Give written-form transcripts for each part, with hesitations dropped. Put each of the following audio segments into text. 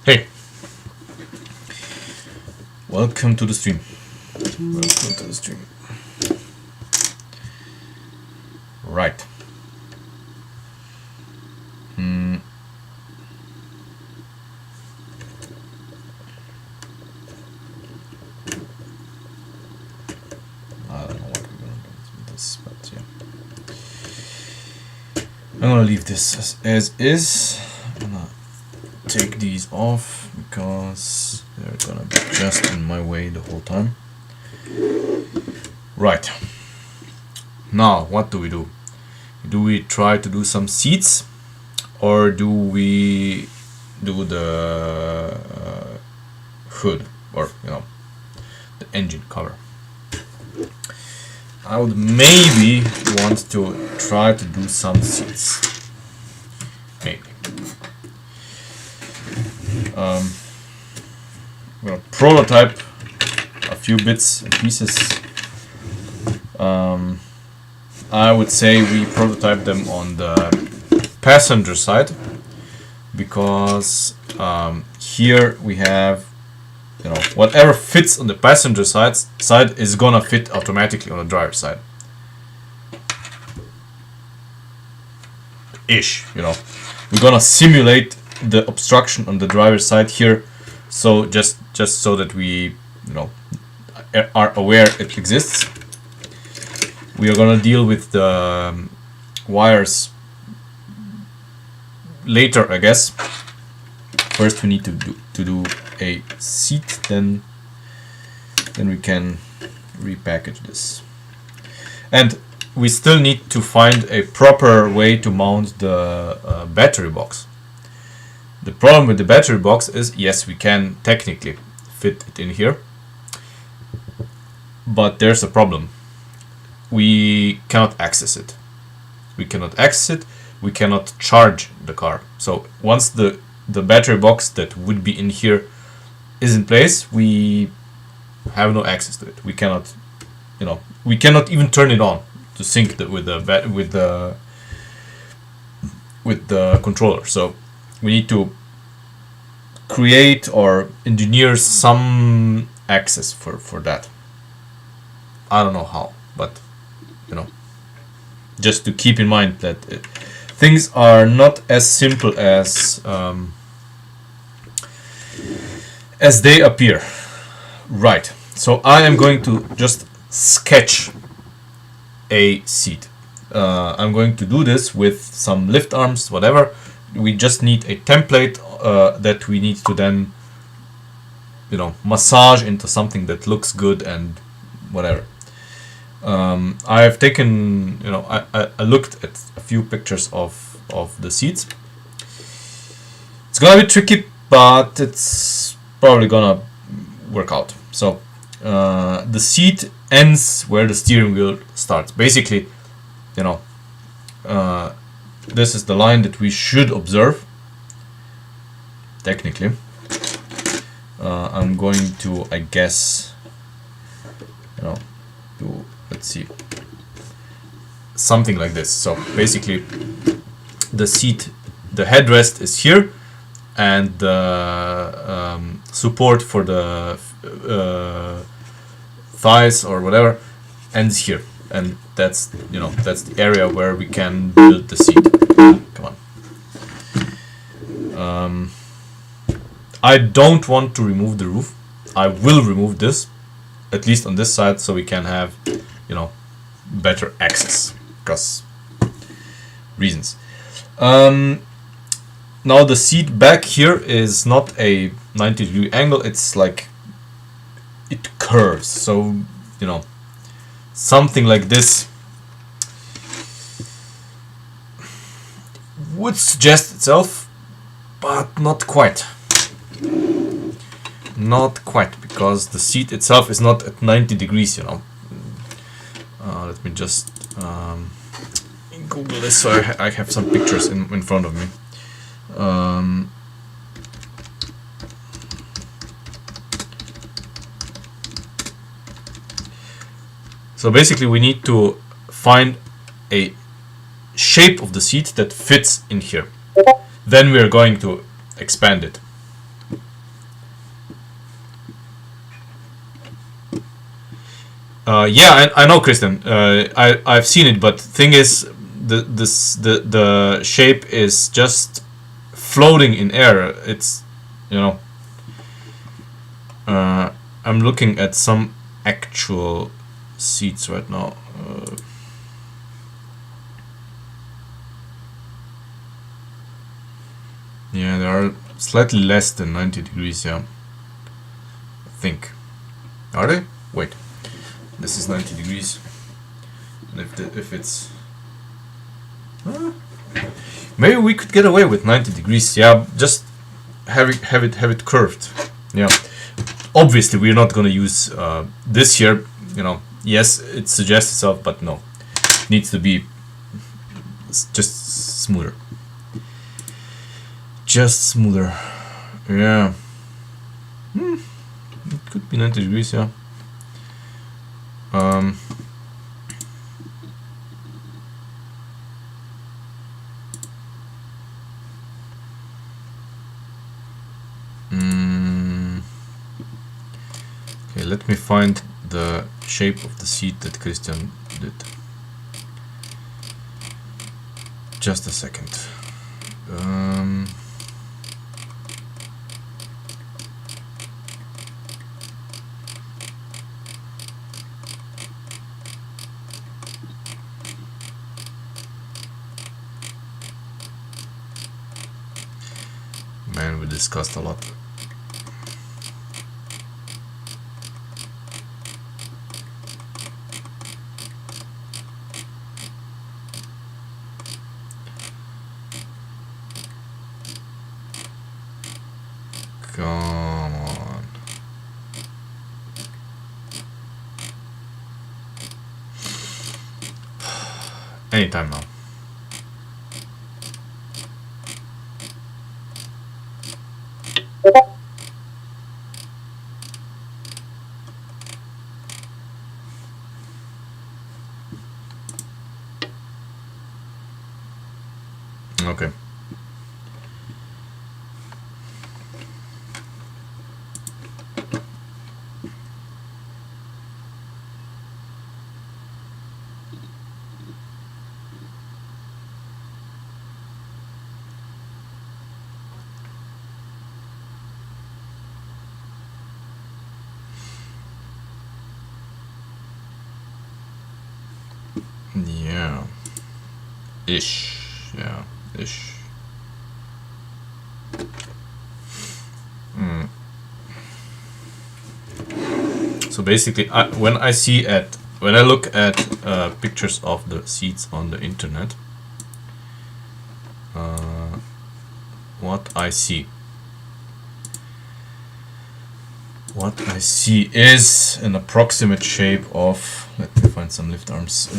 Hey, welcome to the stream. Welcome to the stream. Right. I don't know what we're gonna do with this, but yeah. I'm gonna leave this as is. I'm gonna take these off because they're gonna be just in my way the whole time. Right. Now, what do we do? Do we try to do some seats, or do we do the hood, or the engine cover? I would maybe want to try to do some seats. Maybe. I'm gonna prototype a few bits and pieces. I would say we prototype them on the passenger side, because here we have whatever fits on the passenger side is gonna fit automatically on the driver's side. We're gonna simulate the obstruction on the driver's side here, so just so that we are aware it exists. We are gonna deal with the wires later, I guess. First we need to do a seat, then we can repackage this. And we still need to find a proper way to mount the battery box. The problem with the battery box is, yes, we can technically fit it in here, but there's a problem. We cannot access it. We cannot charge the car. So once the battery box that would be in here is in place, we have no access to it. We cannot, we cannot even turn it on to sync with the controller. So we need to create or engineer some access for that. I don't know how, but just to keep in mind that things are not as simple as they appear. Right. So I am going to just sketch a seat. I'm going to do this with some lift arms, whatever. We just need a template that we need to then massage into something that looks good and whatever. I've taken, I looked at a few pictures of the seats. It's gonna be tricky, but it's probably gonna work out. So the seat ends where the steering wheel starts. Basically, this is the line that we should observe. Technically, I'm going to, I guess, do, let's see, something like this. So basically, the seat, the headrest is here, and the support for the thighs or whatever ends here, and that's that's the area where we can build the seat. Come on. I don't want to remove the roof. I will remove this, at least on this side, so we can have better access, because reasons. Now the seat back here is not a 90-degree angle. It's like, it curves. So, you know, something like this would suggest itself, but not quite. Not quite, because the seat itself is not at 90 degrees, you know. Let me just Google this so I have some pictures in front of me. So basically we need to find a shape of the seat that fits in here. Then we are going to expand it. Yeah, I know, Kristen. I've seen it, but thing is, the shape is just floating in air. It's, you know, I'm looking at some actual seats right now. Yeah, they are slightly less than 90 degrees. Yeah, I think. Are they? Wait. This is 90 degrees, and if it's maybe we could get away with 90 degrees. Yeah, just have it curved. Yeah, obviously we're not gonna use this here. You know, yes, it suggests itself, but no, it needs to be just smoother. Just smoother. Yeah. It could be 90 degrees. Yeah. Okay, let me find the shape of the seat that Christian did. Just a second. Man, we discussed a lot. Come on. Anytime now. Okay. Yeah. Ish. Yeah. Ish. So basically, when I look at pictures of the seats on the internet, what I see is an approximate shape of. Let me find some lift arms.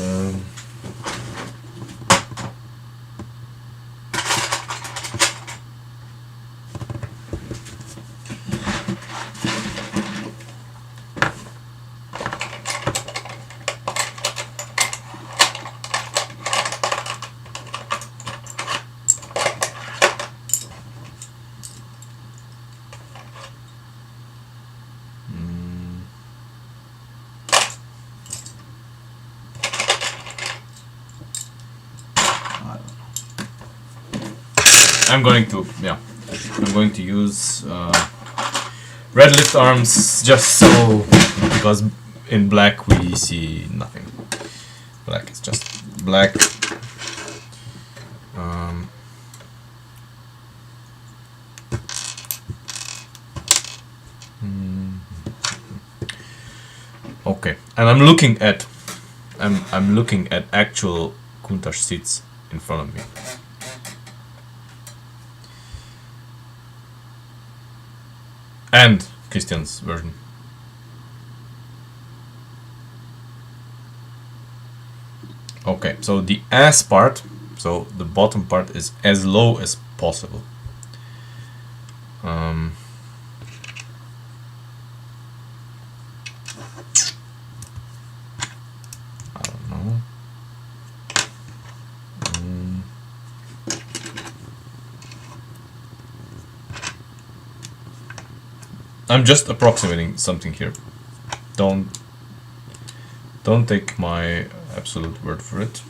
I'm going to use red lift arms just so, because in black we see nothing. Black is just black. Okay, and I'm looking at actual Countach seats in front of me. And Christian's version. Okay, so the ass part, so the bottom part, is as low as possible. I don't know. I'm just approximating something here. Don't take my absolute word for it.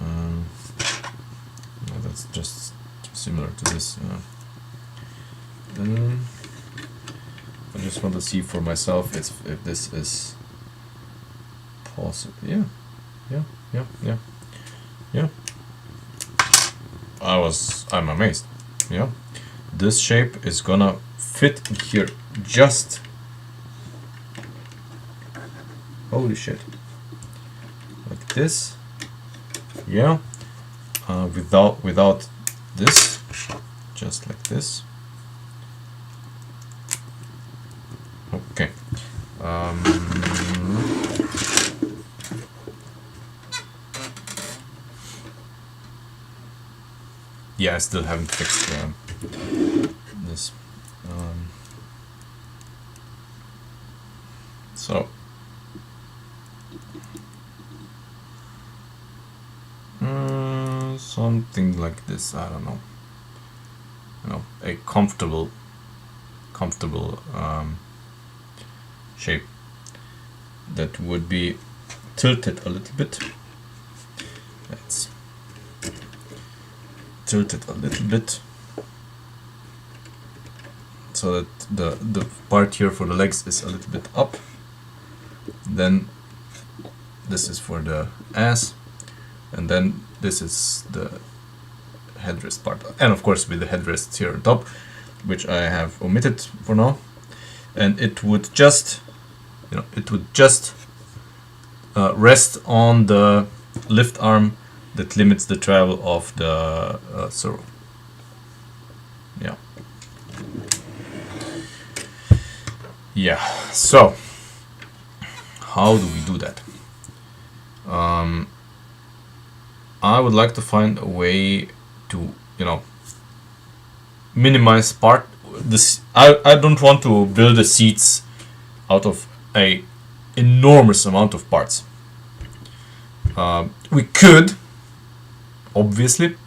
No, that's just similar to this. I just want to see for myself if this is possible. Yeah. I'm amazed. Yeah. This shape is gonna fit here just. Holy shit. Like this. Yeah. Without this. Just like this. Okay. Yeah, I still haven't fixed this. So something like this. I don't know. A comfortable shape that would be tilted a little bit. Let's tilt it a little bit so that the part here for the legs is a little bit up. Then this is for the ass, and then this is the headrest part, and of course with the headrests here on top, which I have omitted for now. And it would just rest on the lift arm that limits the travel of the servo. Yeah. So how do we do that? I would like to find a way to minimize part. I don't want to build the seats out of a enormous amount of parts. We could, obviously,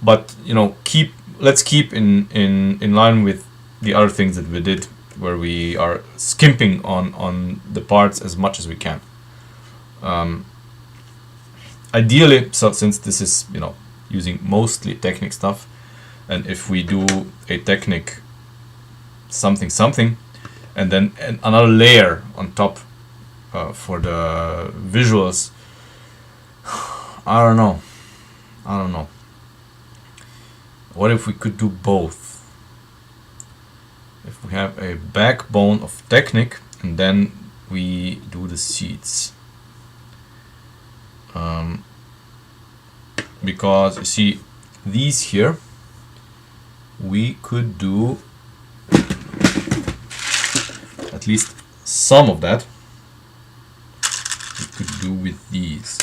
but let's keep in line with the other things that we did, where we are skimping on the parts as much as we can. Ideally, so since this is using mostly Technic stuff, and if we do a Technic something, and then another layer on top for the visuals, I don't know. What if we could do both? If we have a backbone of Technic and then we do the seats. Because you see, these here, we could do at least some of that. We could do with these.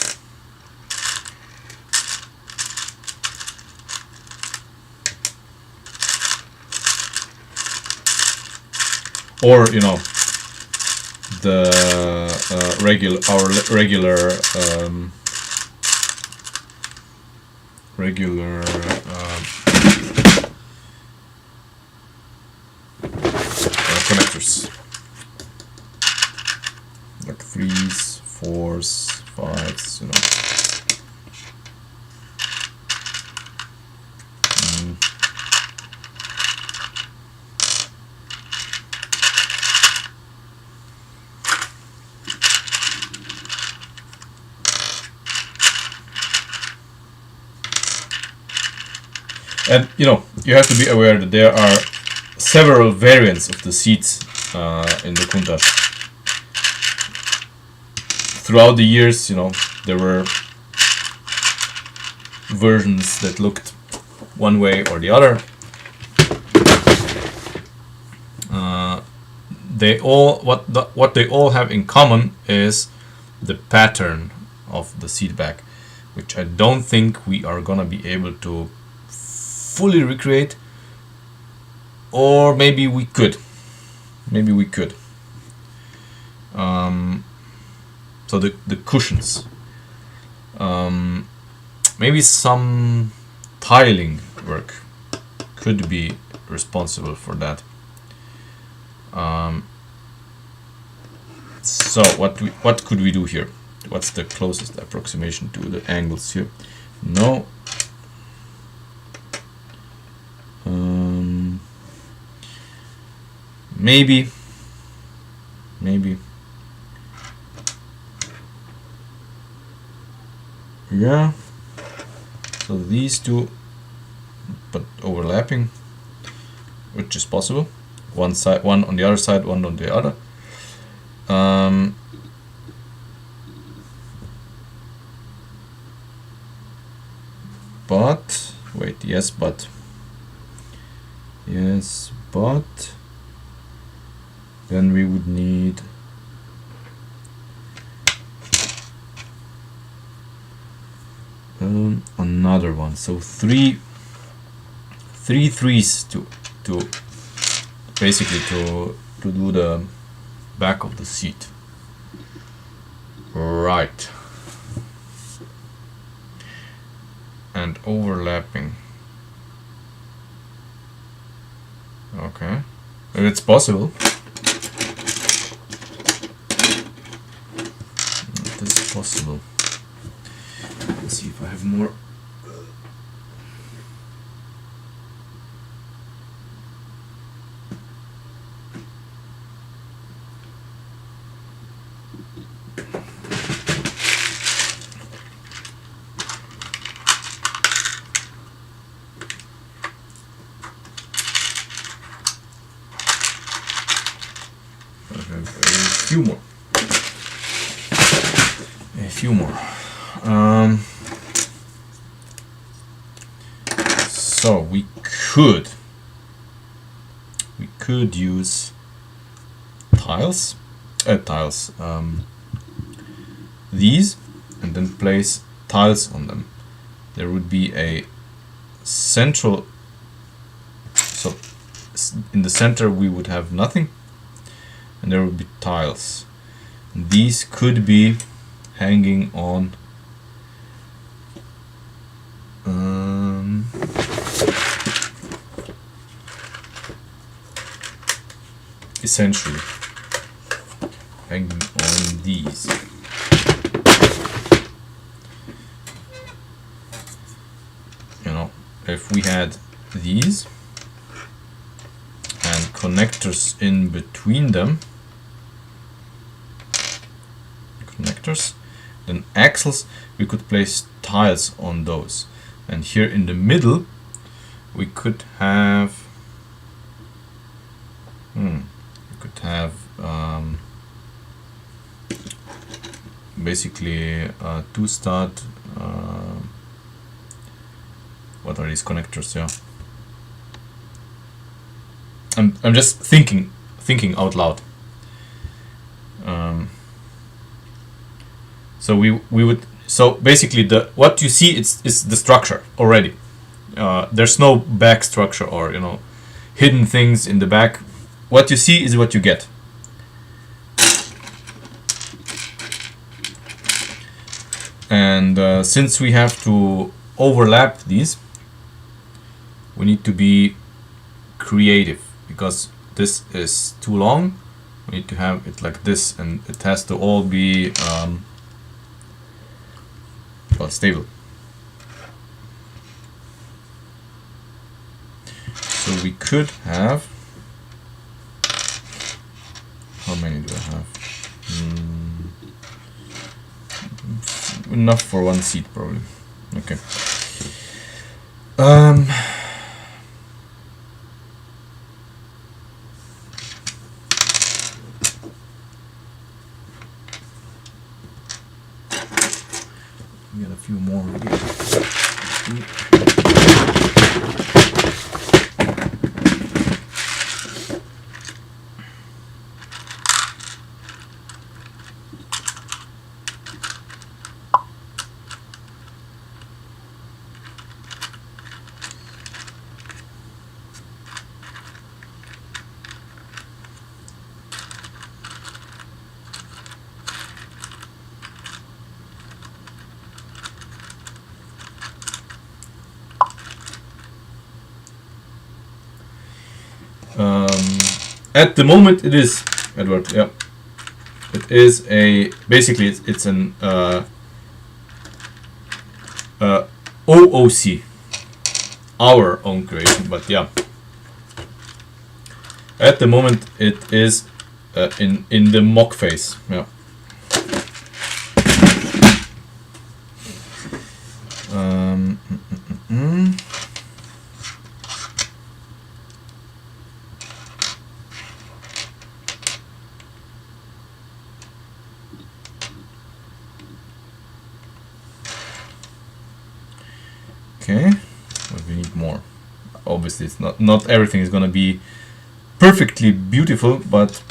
Or the regular connectors, like 3s, 4s, 5s, And you have to be aware that there are several variants of the seats in the Countach. Throughout the years, there were versions that looked one way or the other. What they all have in common is the pattern of the seat back, which I don't think we are gonna be able to fully recreate, or maybe we could. So the cushions, maybe some tiling work could be responsible for that. So what could we do here? What's the closest approximation to the angles here? No. Maybe. Yeah. So these two, but overlapping, which is possible. One side, one on the other side, one on the other. But wait, yes, but then we would need another one. So three threes to basically to do the back of the seat. Right. And overlapping. Okay. It's possible. It is possible. Let's see if I have more. A few more. So we could use tiles, these, and then place tiles on them. There would be a central, so in the center we would have nothing, and there would be tiles. And these could be hanging on essentially hanging on these. If we had these and connectors in between them, then axles, we could place tiles on those, and here in the middle we could have basically two stud. What are these connectors? Yeah, I'm just thinking out loud. So we would, so basically what you see is the structure already. There's no back structure or hidden things in the back. What you see is what you get. And since we have to overlap these, we need to be creative, because this is too long. We need to have it like this, and it has to all be stable. So we could have, how many do I have? Enough for one seat probably. Okay. get a few more here. At the moment, it is Edward. Yeah, it is a basically it's an OOC, our own creation. But yeah, at the moment it is in the mock phase. Yeah. Okay, but we need more. Obviously, it's not everything is gonna be perfectly beautiful, but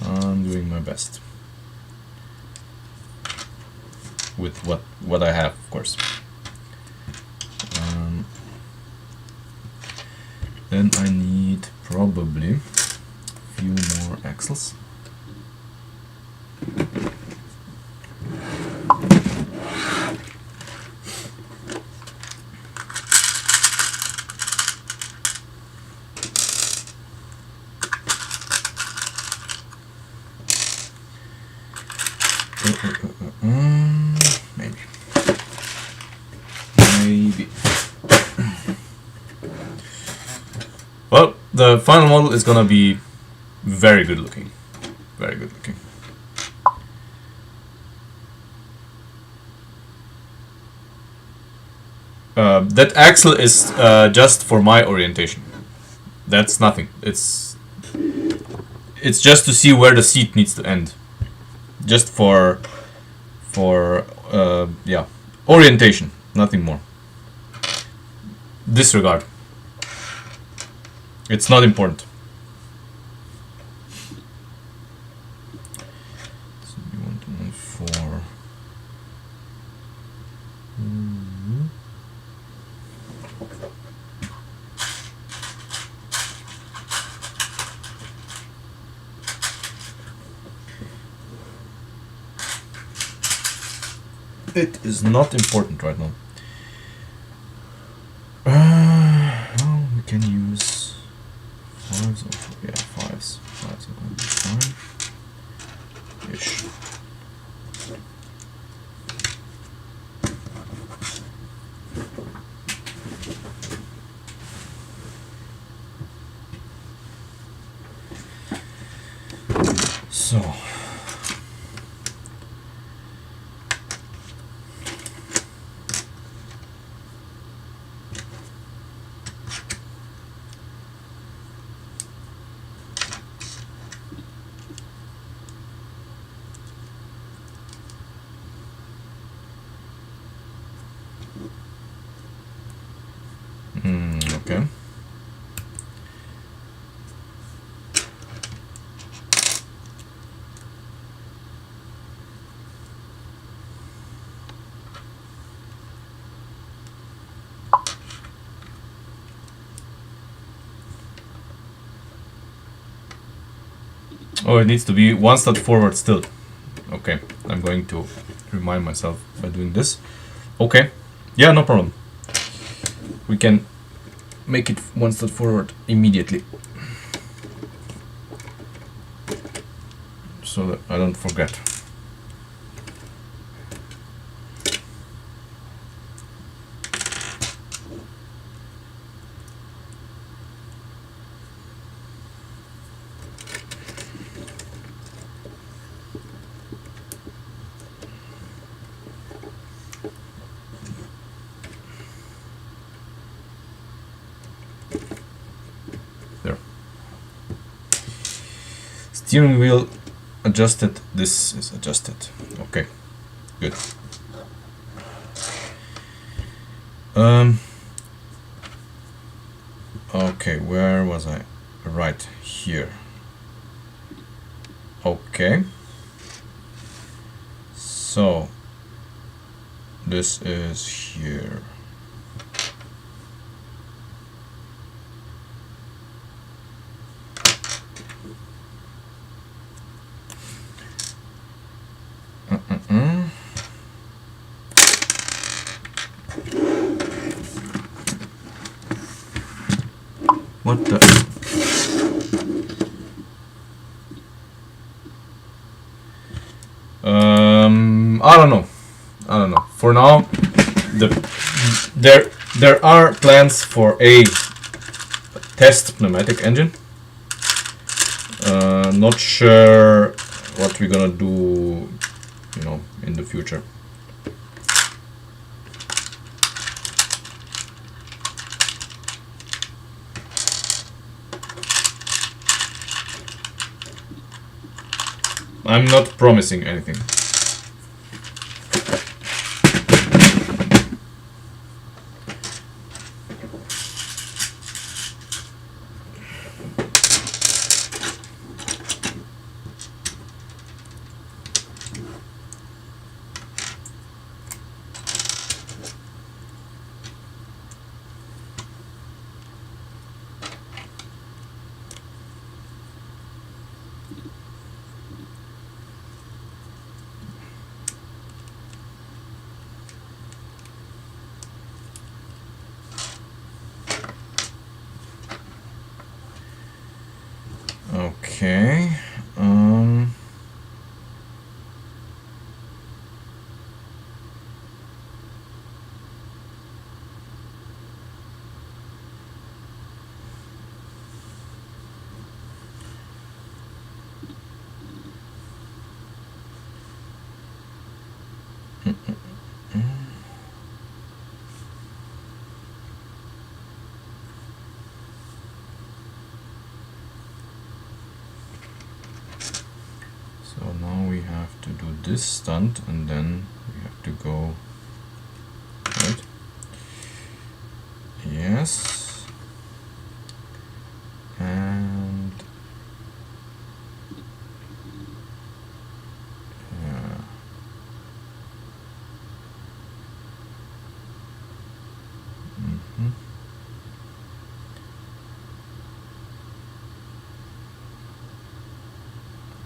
I'm doing my best with what I have, of course. Then I need probably a few more axles. Maybe. Well, the final model is gonna be very good looking. Very good looking. That axle is just for my orientation. That's nothing. It's just to see where the seat needs to end. Just for yeah, orientation, nothing more. Disregard. It's not important. So you want to move for. It is not important right now. Well, we can use fives. Yeah, fives. Fives are going to be fine. Ish. So. Okay. Oh, it needs to be one step forward still. Okay, I'm going to remind myself by doing this. Okay, yeah, no problem. We can make it one step forward immediately, so that I don't forget. There. Steering wheel adjusted. This is adjusted. Okay, good. Okay, where was I? Right here. Okay. So this is here. What the? I don't know. I don't know. For now, there are plans for a test pneumatic engine. Not sure what we're gonna do, you know, in the future. I'm not promising anything. Okay. So now we have to do this stunt, and then we have to go right. Yes. And yeah.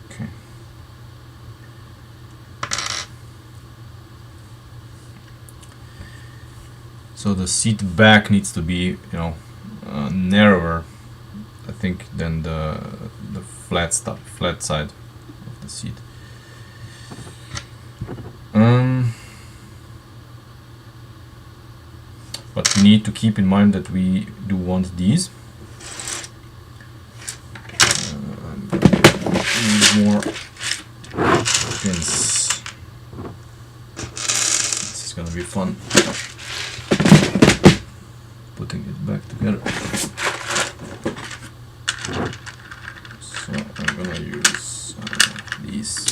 Okay. So the seat back needs to be, you know, narrower, I think, than the flat side of the seat. But we need to keep in mind that we do want these. Need more pins. This is gonna be fun. Putting it back together. So I'm gonna use these.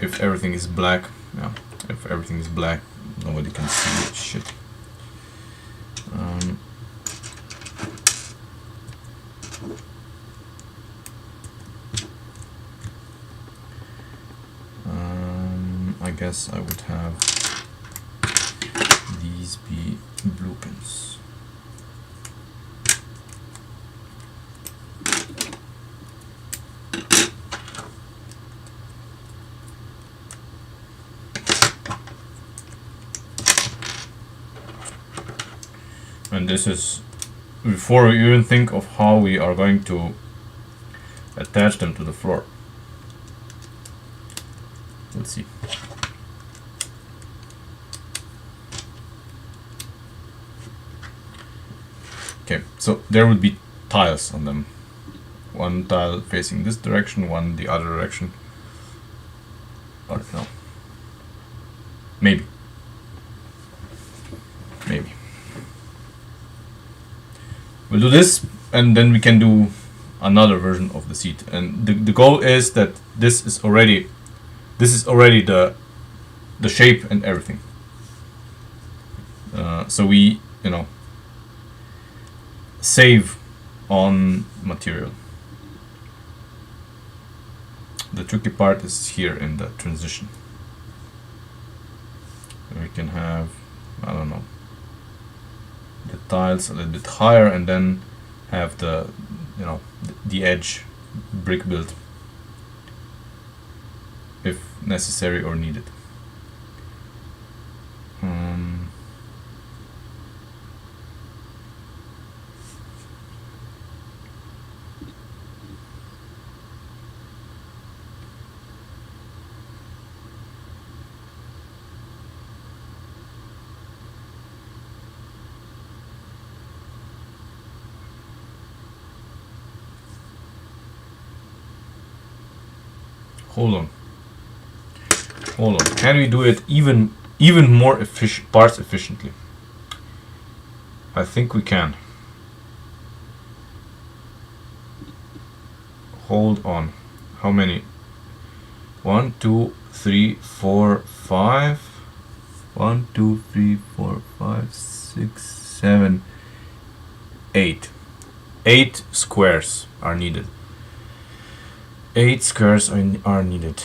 If everything is black, yeah. If everything is black, nobody can see it. Shit. I guess I would have these be blue pins. And this is before we even think of how we are going to attach them to the floor. Let's see. Okay, so there would be tiles on them. One tile facing this direction, one the other direction. Or no. Maybe. Maybe. We'll do this, and then we can do another version of the seat, and the goal is that this is already the shape and everything. So we, you know, save on material. The tricky part is here in the transition. We can have, I don't know, the tiles a little bit higher, and then have the, you know, the edge brick built if necessary or needed. Hold on, can we do it even more parts efficiently? I think we can. Hold on, how many? 1 2 3 4 5 1 2 3 4 5 6 7 8 8 squares are needed. 8 squares are needed.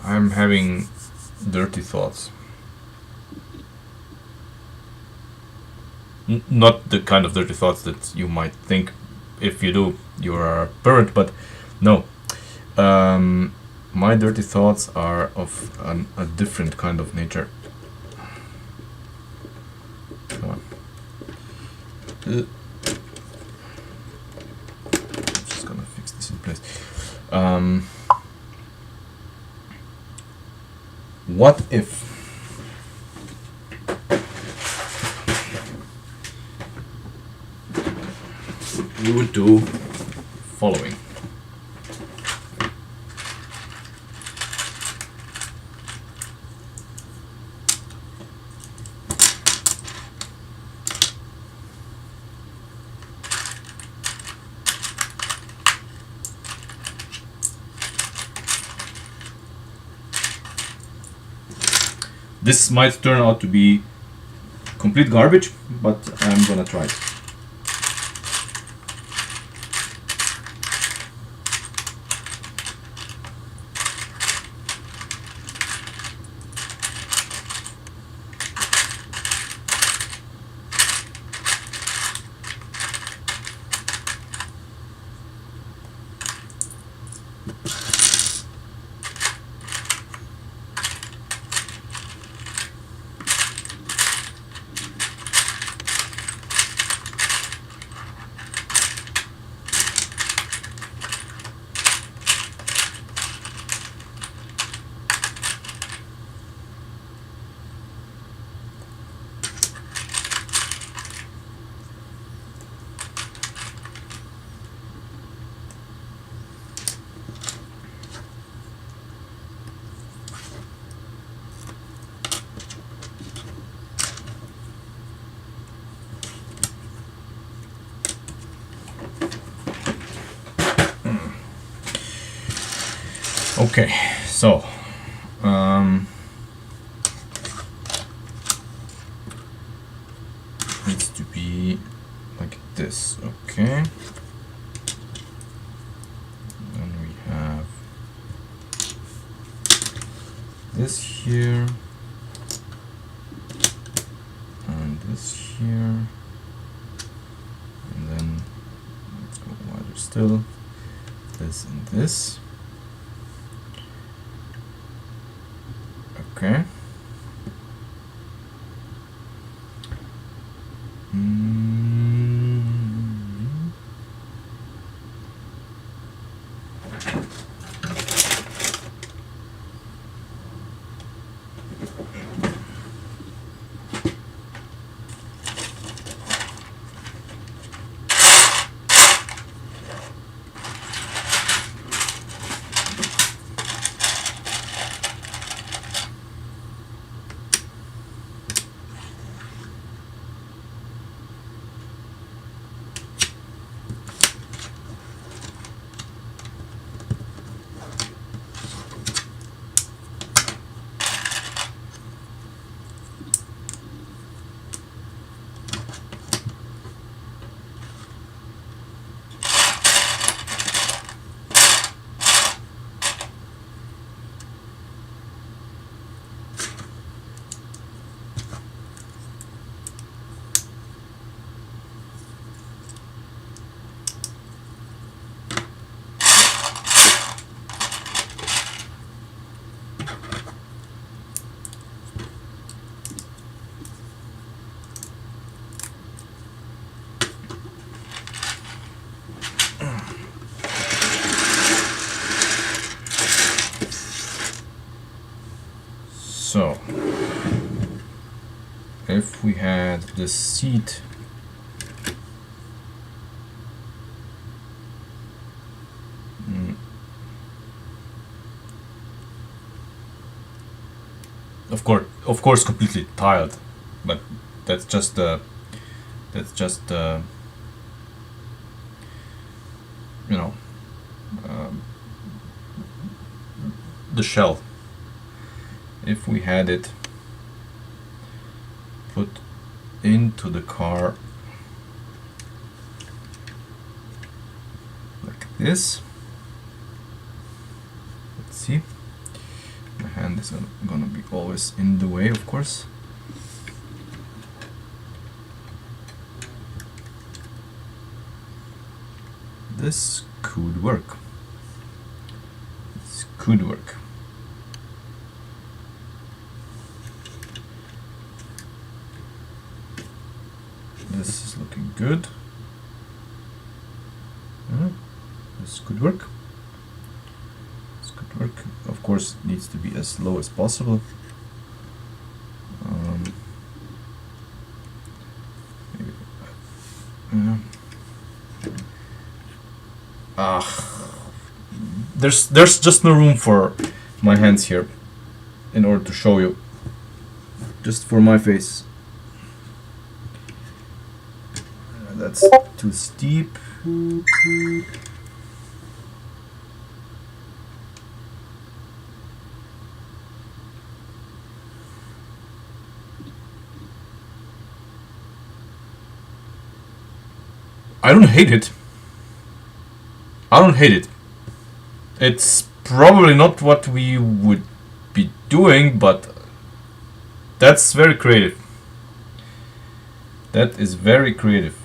I'm having dirty thoughts. Not the kind of dirty thoughts that you might think. If you do, you are a pervert, but no. My dirty thoughts are of a different kind of nature. Come on. I'm just gonna fix this in place. What if we would do following? This might turn out to be complete garbage, but I'm gonna try it. Okay, so needs to be like this. Okay, then we have this here and this here, and then let's go wider still, this and this. Okay. So if we had the seat of course completely tiled, but that's just the you know, the shell. If we had it put into the car like this, let's see, my hand is gonna be always in the way, of course. This could work. This could work. This is looking good. This could work. This could work. Of course, it needs to be as low as possible. There's just no room for my hands here in order to show you. Just for my face. That's too steep. I don't hate it. I don't hate it. It's probably not what we would be doing, but that's very creative. That is very creative.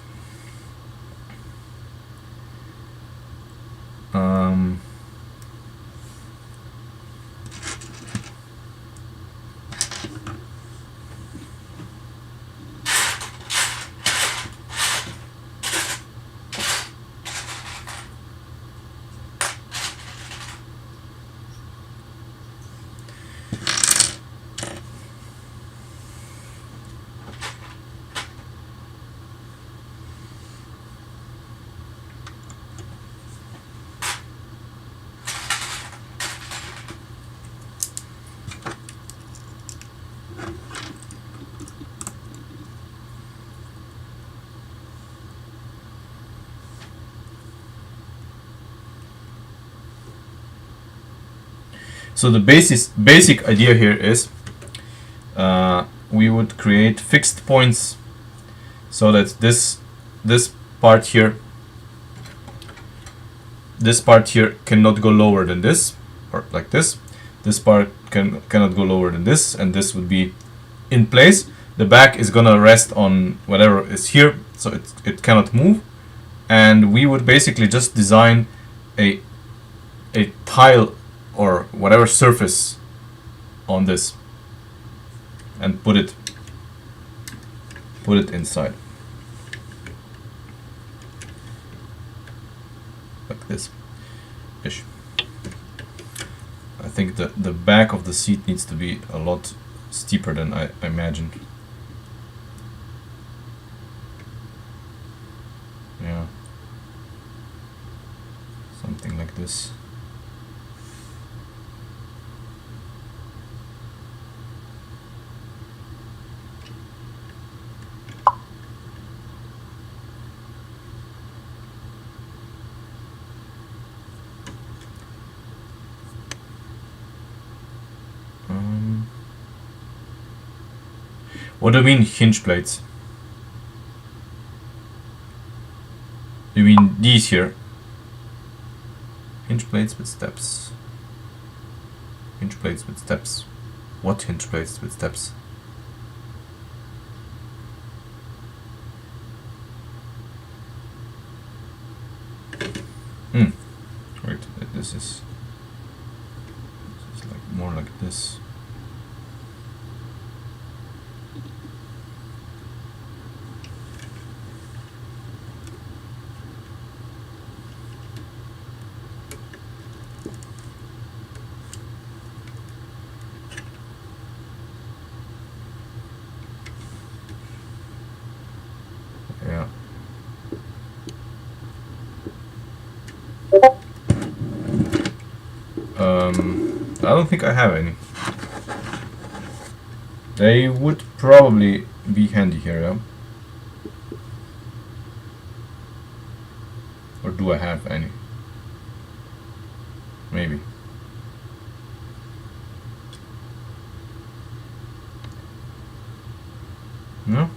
So the basic idea here is we would create fixed points so that this part here cannot go lower than this, or like this. This part cannot go lower than this, and this would be in place. The back is gonna rest on whatever is here, so it cannot move. And we would basically just design a tile or whatever surface on this and put it inside like this ish. I think the back of the seat needs to be a lot steeper than I imagined. Yeah, something like this. What do you mean hinge plates? You mean these here? Hinge plates with steps. Hinge plates with steps. What hinge plates with steps? Right. This is like more like this. I don't think I have any. They would probably be handy here, yeah? Or do I have any? Maybe. No?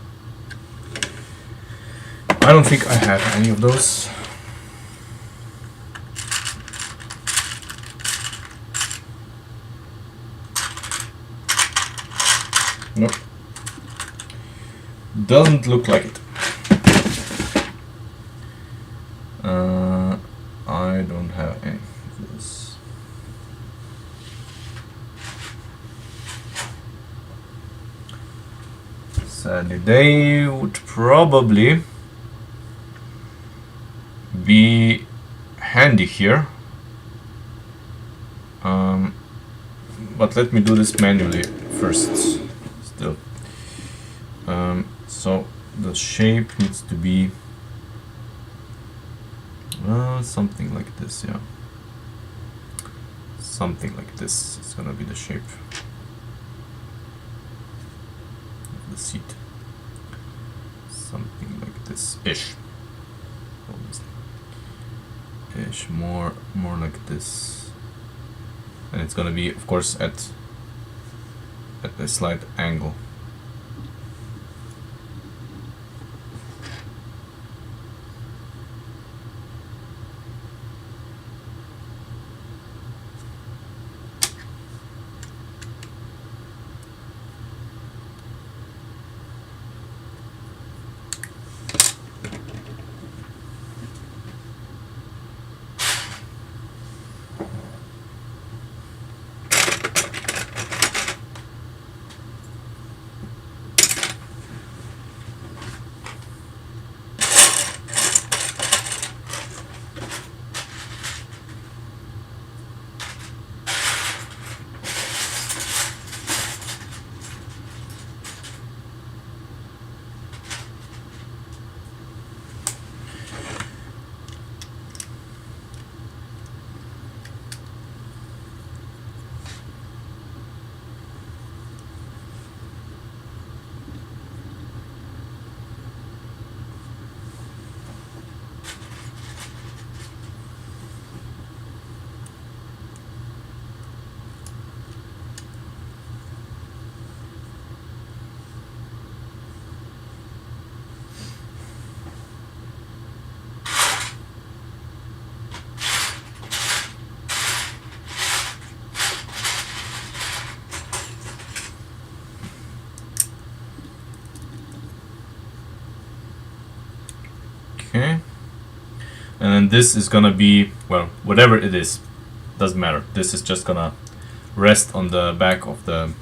I don't think I have any of those. Nope. Doesn't look like it. I don't have any of this. Sadly, they would probably be handy here. But let me do this manually first. Still. So the shape needs to be something like this, yeah. Something like this is gonna be the shape of the seat. Something like this ish. Ish, more like this. And it's gonna be, of course, at a slight angle. Okay, and then this is gonna be, well, whatever it is, doesn't matter. This is just gonna rest on the back of the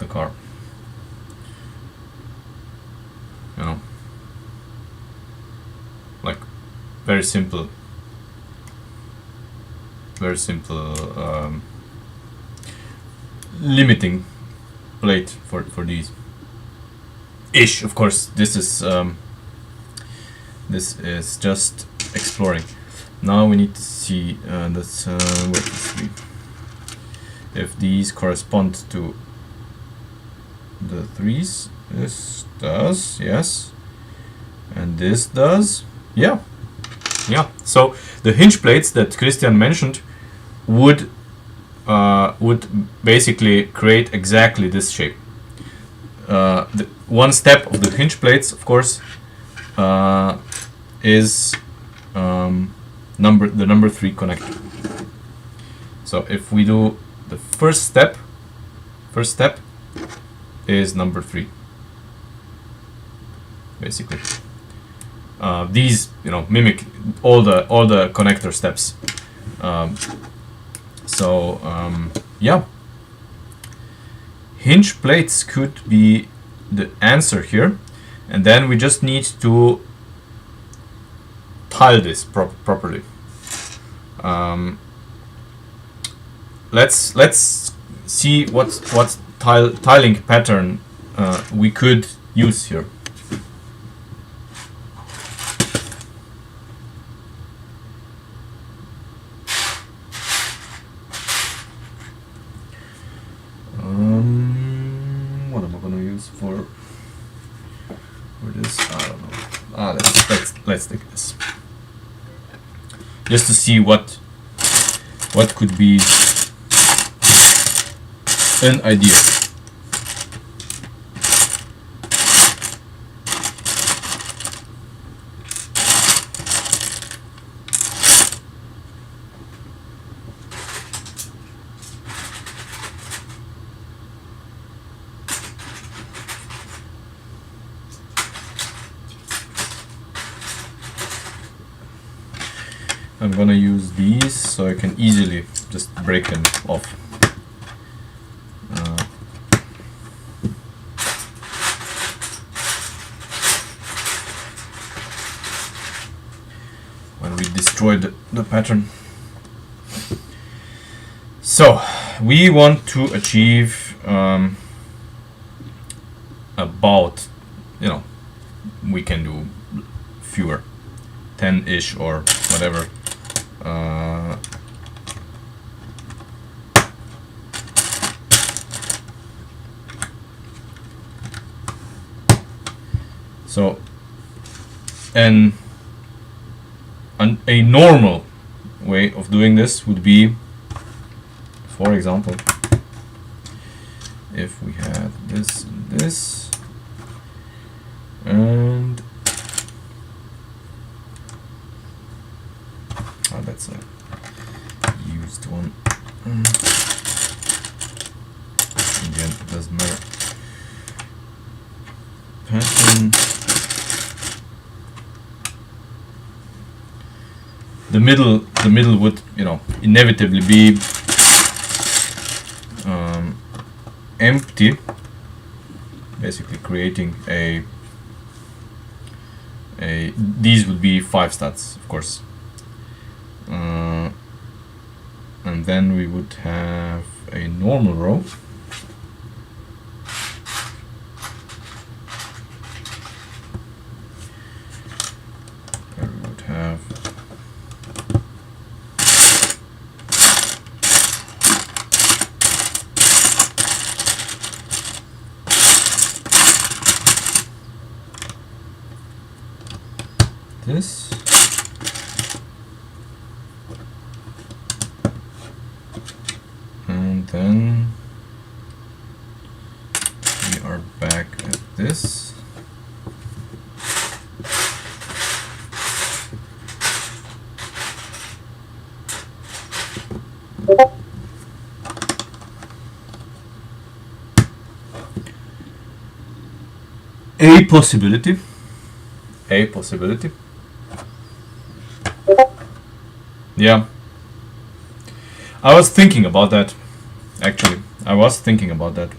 car. You know, like very simple limiting plate for these ish. Of course, this is just exploring. Now we need to see if these correspond to the threes. This does, yes, and this does, yeah. So the hinge plates that Christian mentioned would basically create exactly this shape. The one step of the hinge plates, of course, is the number 3 connector. So if we do the first step is number 3, basically. These, mimic all the connector steps. Yeah, hinge plates could be the answer here, and then we just need to tile this properly. Let's see what tiling pattern we could use here. use for this? I don't know. Let's take this, just to see what could be an idea. I'm gonna use these so I can easily just break them off. When we destroyed the pattern. So we want to achieve about, we can do fewer, 10-ish or whatever. So, a normal way of doing this would be, for example, if we had this and this, and that's a used one. In the end, it doesn't matter. Pattern. The middle would, inevitably be empty, basically creating these would be 5 stats, of course. And then we would have a normal row. There we would have this. And then we are back at this. A possibility. Yeah. I was thinking about that. Actually, I was thinking about that.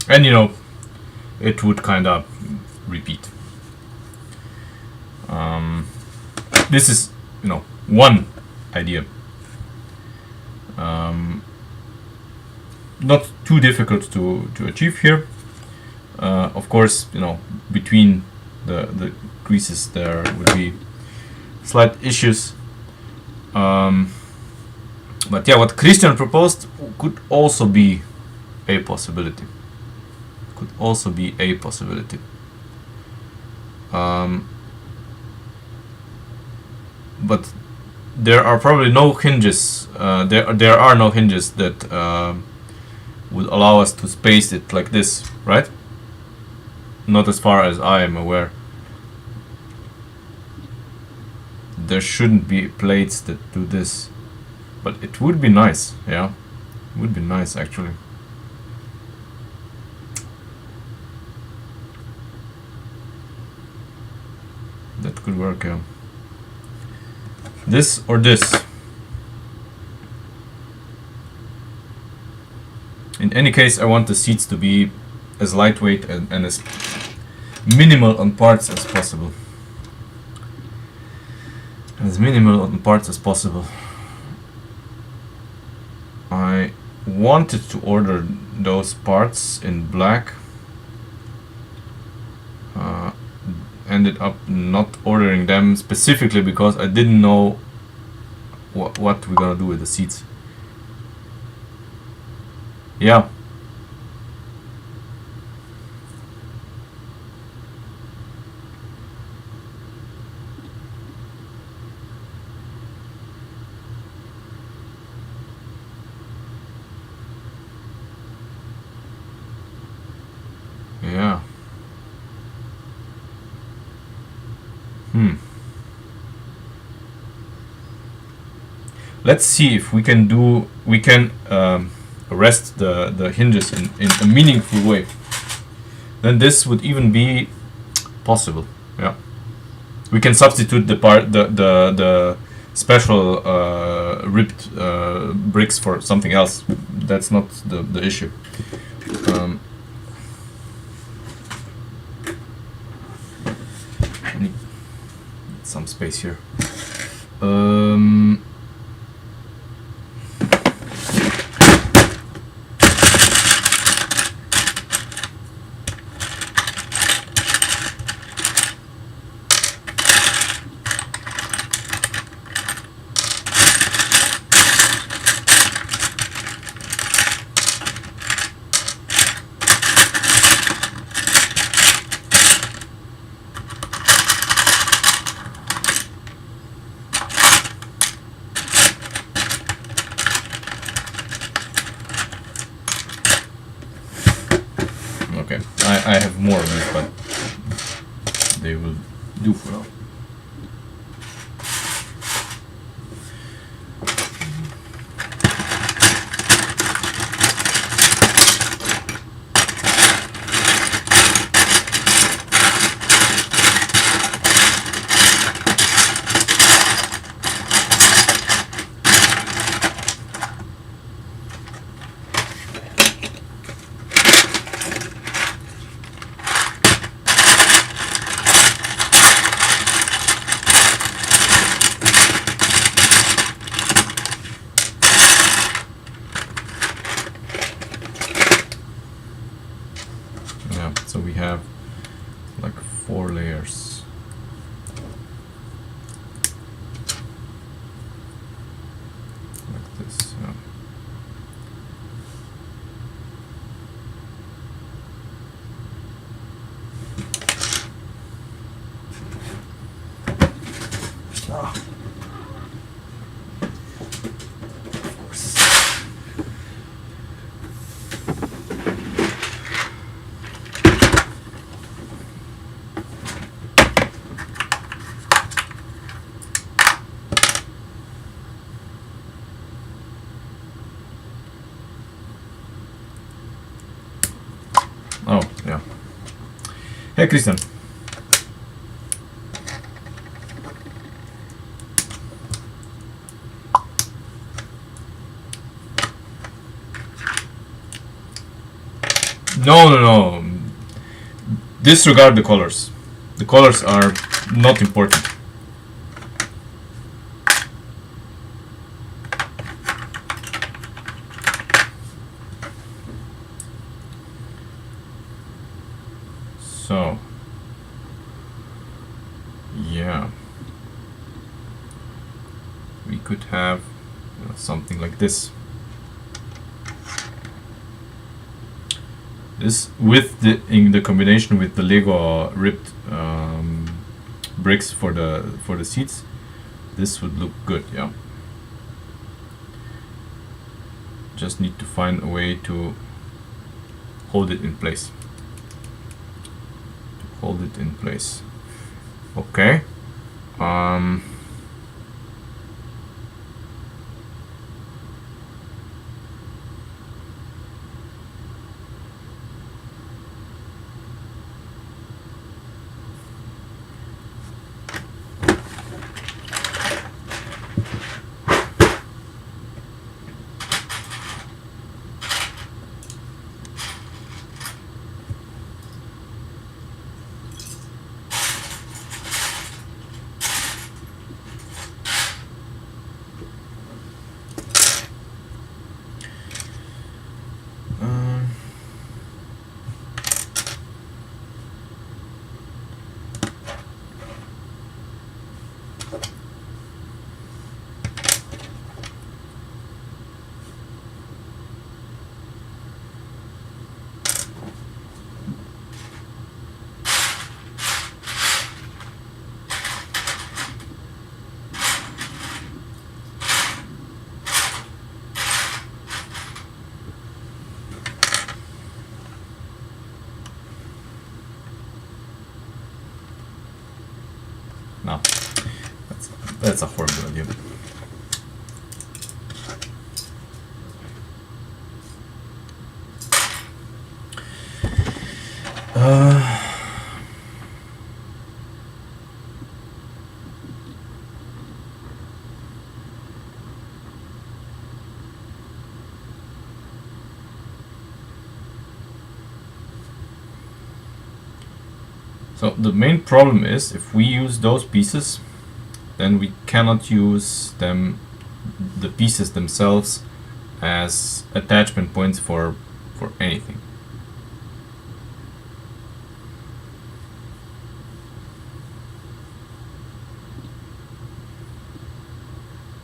And it would kind of repeat. This is, one idea. Not too difficult to achieve here. Of course, between the creases there would be slight issues. But yeah, what Christian proposed could also be a possibility. But there are probably no hinges. There are no hinges that would allow us to space it like this, right? Not as far as I am aware. there shouldn't be plates that do this, but it would be nice. Yeah, it would be nice actually. That could work. Yeah, this or this. In any case, I want the seats to be as lightweight and as minimal on parts as possible. As minimal on parts as possible. I wanted to order those parts in black. Ended up not ordering them specifically because I didn't know what we're gonna do with the seats. Yeah. Yeah. Let's see if we can rest the hinges in a meaningful way. Then this would even be possible. Yeah. We can substitute the special ripped bricks for something else. That's not the issue. I need some space here. Okay, I have more of these, but they will do for now. So we have like 4 layers. Like this. Yeah. Oh, yeah. Hey, Christian. No. Disregard the colors. The colors are not important. So, yeah, we could have something like this. This with in the combination with the Lego ripped bricks for the seats, this would look good. Yeah. Just need to find a way to hold it in place. Okay. No, that's a horrible idea. So the main problem is if we use those pieces, then we cannot use them, the pieces themselves, as attachment points for anything.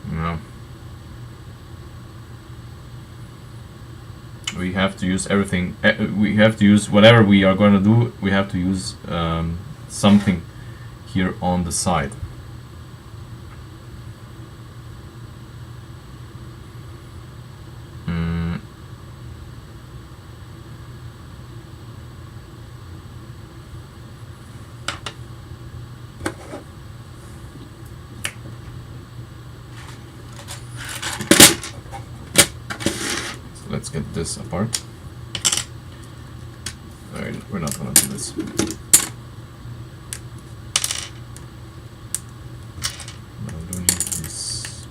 No. We have to use everything. We have to use whatever we are going to do. We have to use something here on the side. Let's get this apart. Alright, we're not gonna do this. I do need this.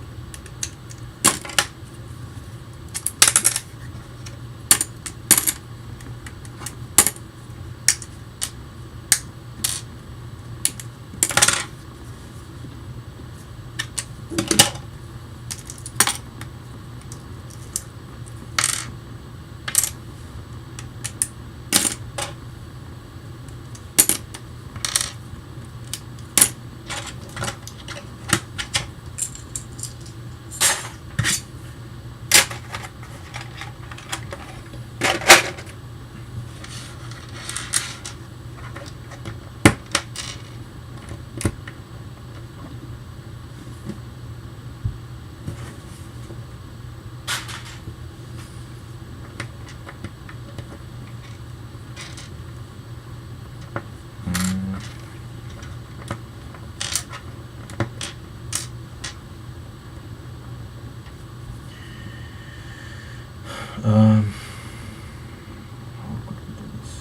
How could we do this?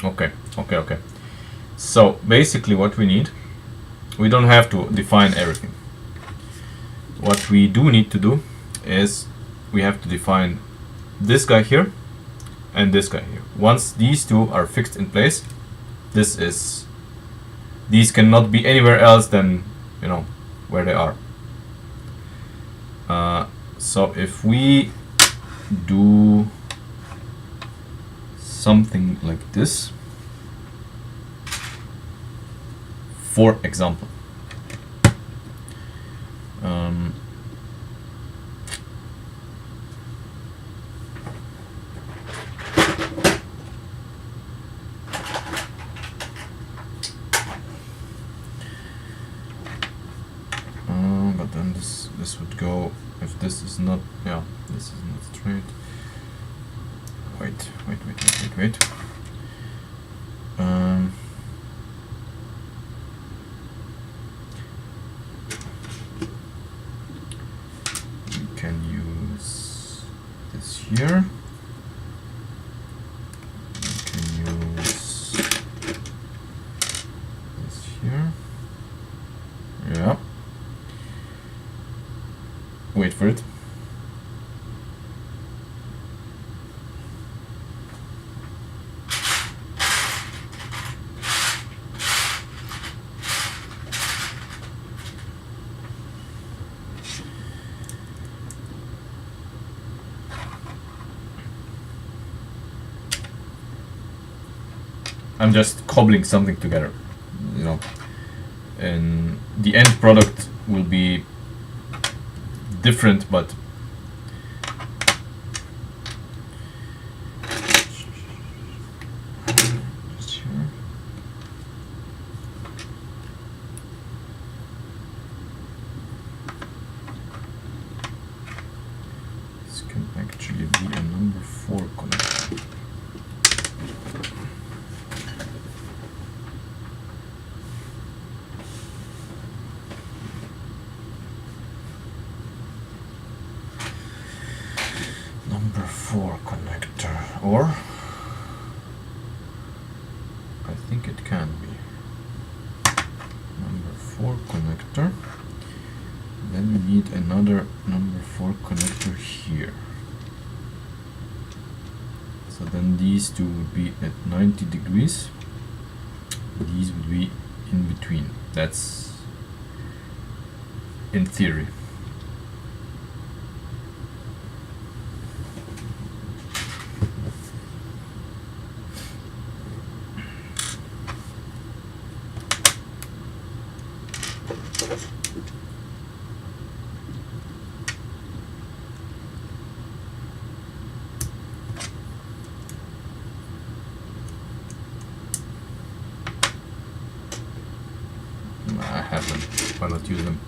Okay. So basically what we need, we don't have to define everything. What we do need to do is we have to define this guy here and this guy here. Once these two are fixed in place, these cannot be anywhere else than, you know, where they are. So if we do something like this, for example, but then this would go, if this is not, yeah, this is not straight. Wait. We can use this here. We can use this here. Yeah. wait for it. I'm just cobbling something together, you know, and the end product will be different, but just here. This can actually be a number 4 connector. Number 4 connector, or I think it can be number 4 connector. Then we need another number 4 connector here. So then these two would be at 90 degrees. These would be in between. That's in theory. I have them. Why not use them?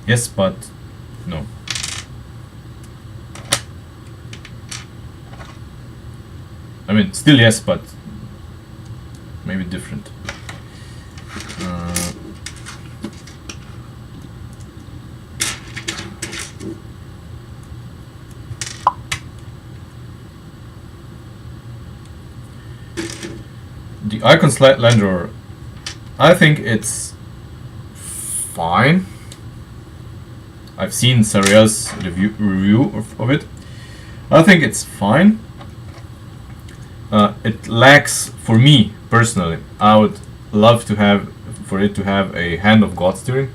Yes, but no. I mean, still yes, but maybe different. The icon slide lander, I think it's fine. I've seen Sariel's review of it. I think it's fine. It lacks, for me personally, I would love to have for it to have a hand of God steering.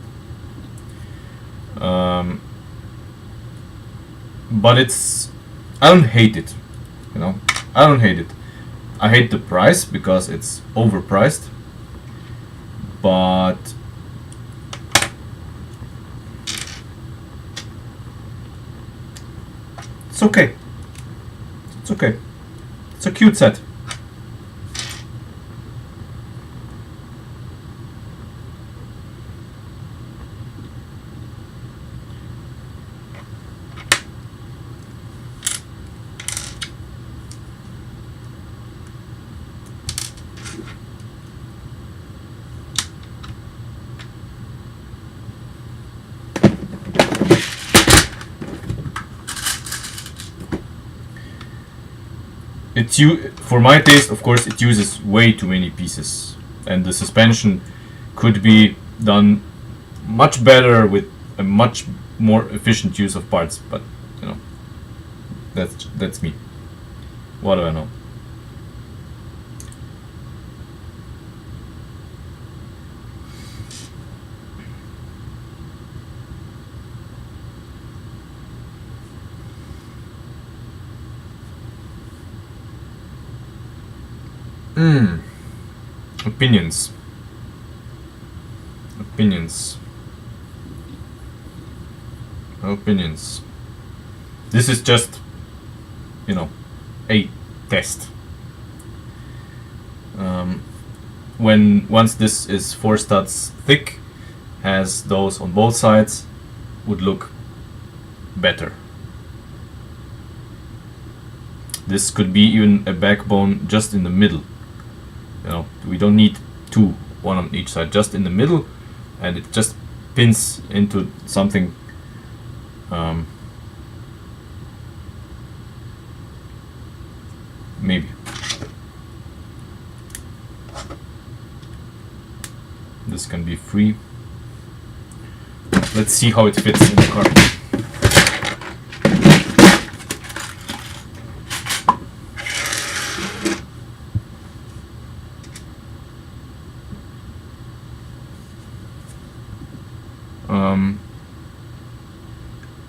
But it's, I don't hate it, you know. I don't hate it. I hate the price because it's overpriced. But it's okay. It's okay. It's a cute set. For my taste, of course, it uses way too many pieces, and the suspension could be done much better with a much more efficient use of parts. But you know, that's me. What do I know? Opinions. This is just, you know, a test. Once this is 4 studs thick, has those on both sides, would look better. This could be even a backbone just in the middle. You know, we don't need two, one on each side, just in the middle, and it just pins into something. Maybe. This can be free. Let's see how it fits in the car.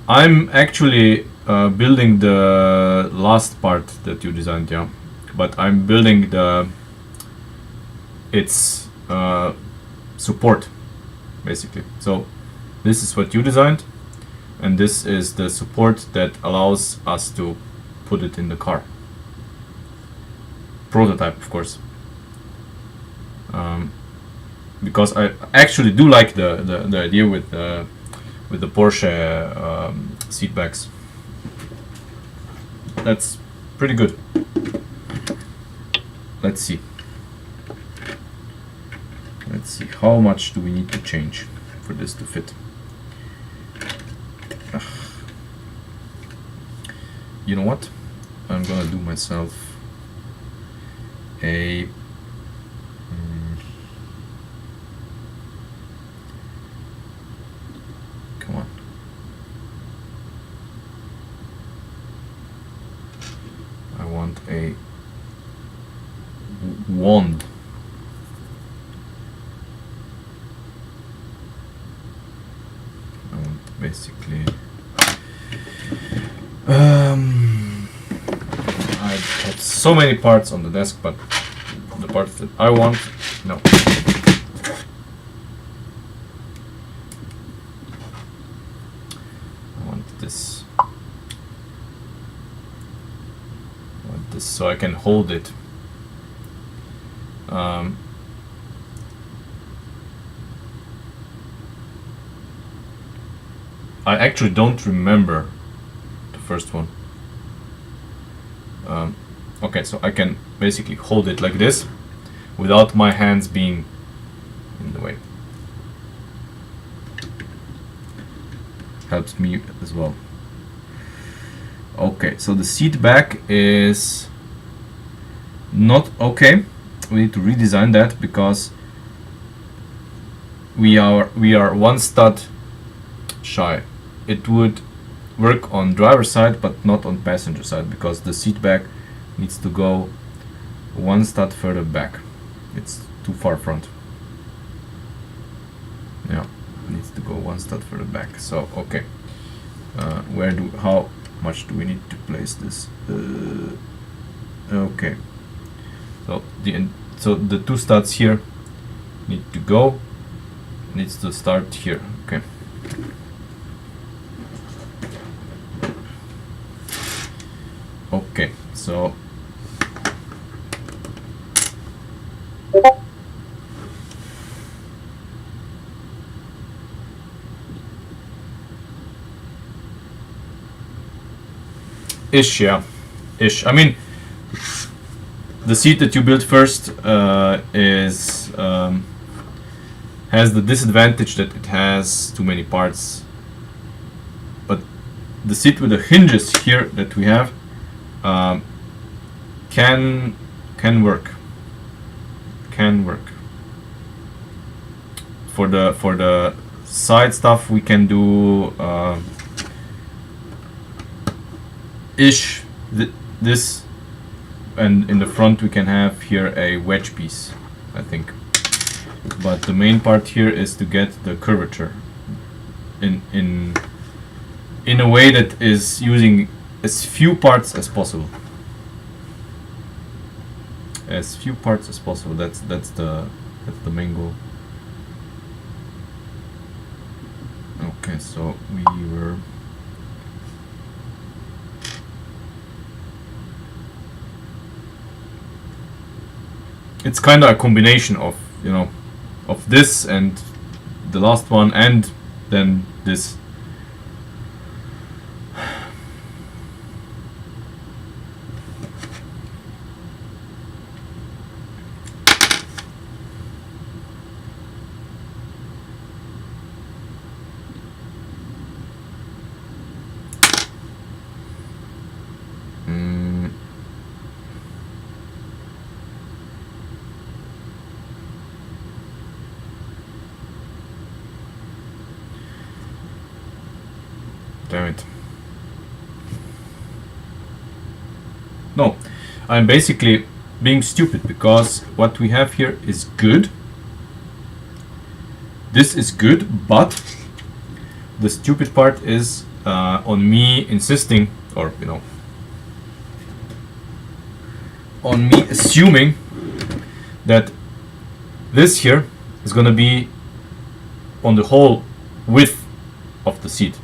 I'm actually building the last part that you designed, yeah, but I'm building its support, basically. So this is what you designed, and this is the support that allows us to put it in the car. Prototype, of course. Because I actually do like the idea with the Porsche seat backs. That's pretty good. Let's see. Let's see, how much do we need to change for this to fit? You know what? I'm gonna do myself a come on. I want a wand. I want basically I have so many parts on the desk, but the parts that I want, no. I want this. I want this so I can hold it. I actually don't remember the first one. Okay, so I can basically hold it like this without my hands being in the way. Helps me as well. Okay, so the seat back is not okay. We need to redesign that because we are one stud shy. It would work on driver's side but not on passenger side because the seat back needs to go one stud further back. It's too far front. Yeah, it needs to go one stud further back. So okay, how much do we need to place this? Okay, so the two studs here need to go. Needs to start here. Okay. Okay, so ish, yeah, ish. I mean, the seat that you built first has the disadvantage that it has too many parts, but the seat with the hinges here that we have can work. Can work. For the side stuff we can do this, and in the front we can have here a wedge piece, I think. But the main part here is to get the curvature in a way that is using as few parts as possible. As few parts as possible. That's the main goal. Okay, so we were. It's kind of a combination of, you know, of this and the last one and then this. damn it. No, I'm basically being stupid because what we have here is good. This is good, but the stupid part is on me insisting, or on me assuming that this here is gonna be on the whole width of the seat.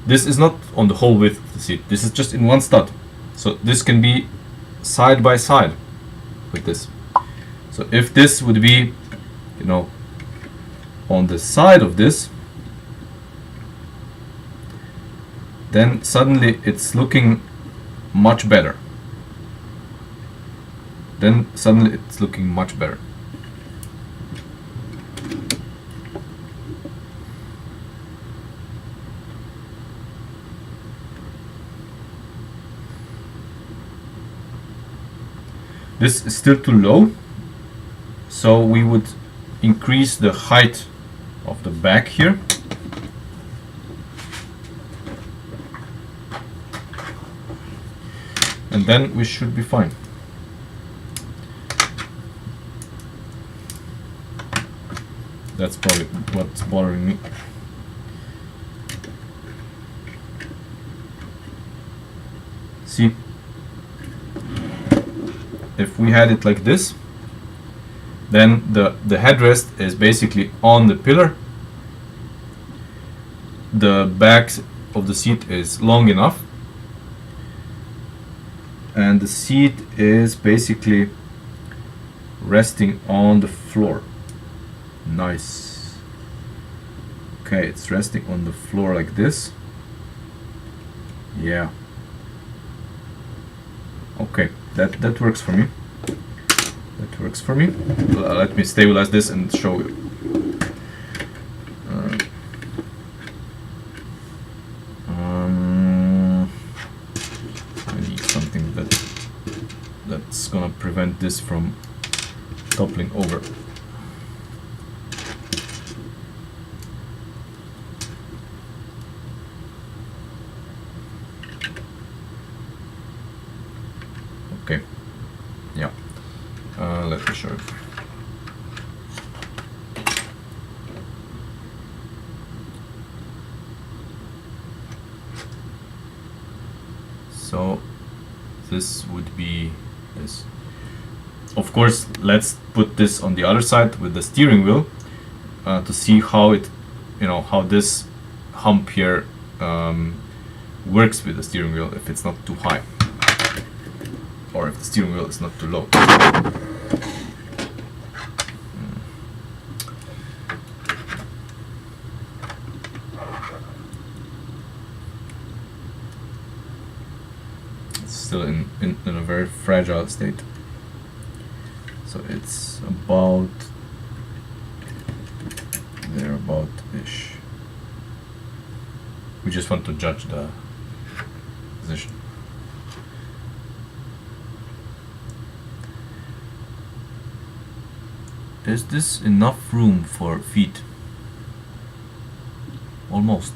This is not on the whole width of the seat. This is just in one stud. So this can be side by side with this. So if this would be, on the side of this, then suddenly it's looking much better. Then suddenly it's looking much better. This is still too low, so we would increase the height of the back here. And then we should be fine. That's probably what's bothering me. See, if we had it like this, then the headrest is basically on the pillar. The back of the seat is long enough, and the seat is basically resting on the floor. Nice. Okay, it's resting on the floor like this. Yeah. Okay, that works for me. That works for me. Let me stabilize this and show you. I need something that's gonna prevent this from toppling over. Okay, yeah, let me show you. So this would be this. Of course, let's put this on the other side with the steering wheel to see how it, how this hump here works with the steering wheel, if it's not too high, or if the steering wheel is not too low. It's still in a very fragile state. So it's about there, about-ish. We just want to judge the position. Is this enough room for feet? Almost.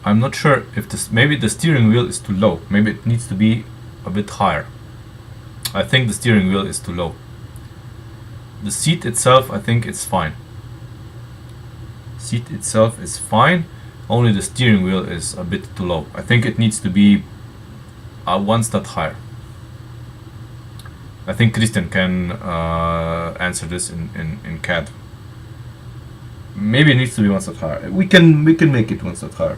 I'm not sure if this, maybe the steering wheel is too low. Maybe it needs to be a bit higher. I think the steering wheel is too low. The seat itself, I think it's fine. Seat itself is fine. Only the steering wheel is a bit too low. I think it needs to be one stud higher. I think Christian can answer this in CAD. Maybe it needs to be one stud higher. We can make it one stud higher.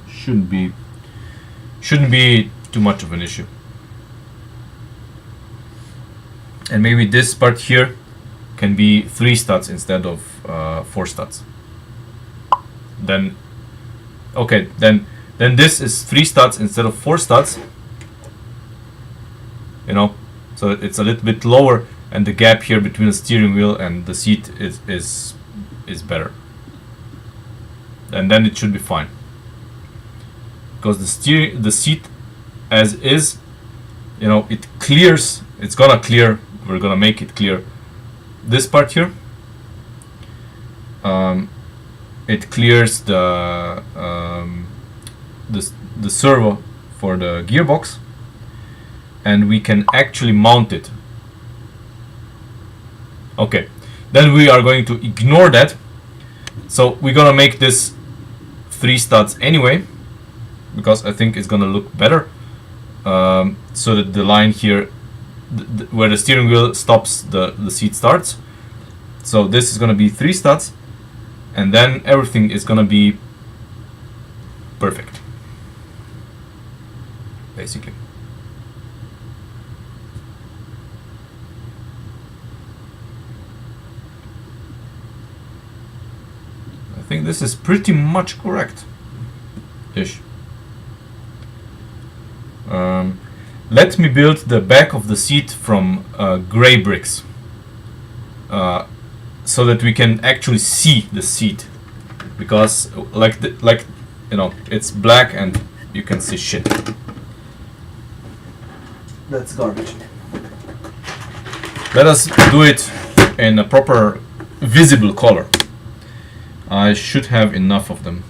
Shouldn't be too much of an issue. And maybe this part here can be 3 studs instead of 4 studs. Then, okay, then this is 3 studs instead of 4 studs. So it's a little bit lower, and the gap here between the steering wheel and the seat is better. And then it should be fine. Because the seat as is, it clears. It's gonna clear. We're gonna make it clear. This part here, it clears the servo for the gearbox, and we can actually mount it. Okay, then we are going to ignore that. So we're gonna make this 3 studs anyway, because I think it's gonna look better. So that the line here, where the steering wheel stops, the seat starts. So this is gonna be 3 studs, and then everything is gonna be perfect, basically. I think this is pretty much correct-ish. Let me build the back of the seat from gray bricks, so that we can actually see the seat, because like you know, it's black and you can see shit. That's garbage. Let us do it in a proper visible color. I should have enough of them.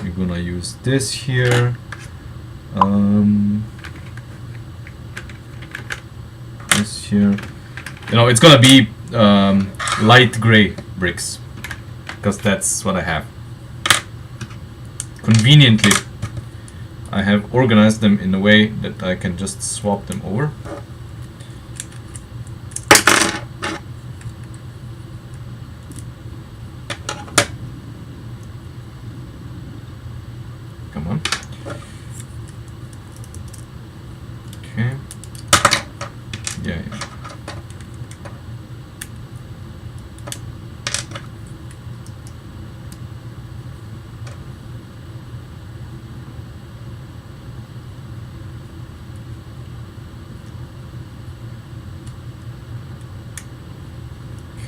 We're gonna use this here. This here. You know, it's gonna be light gray bricks, because that's what I have. Conveniently, I have organized them in a way that I can just swap them over. Come on. Okay. Yeah.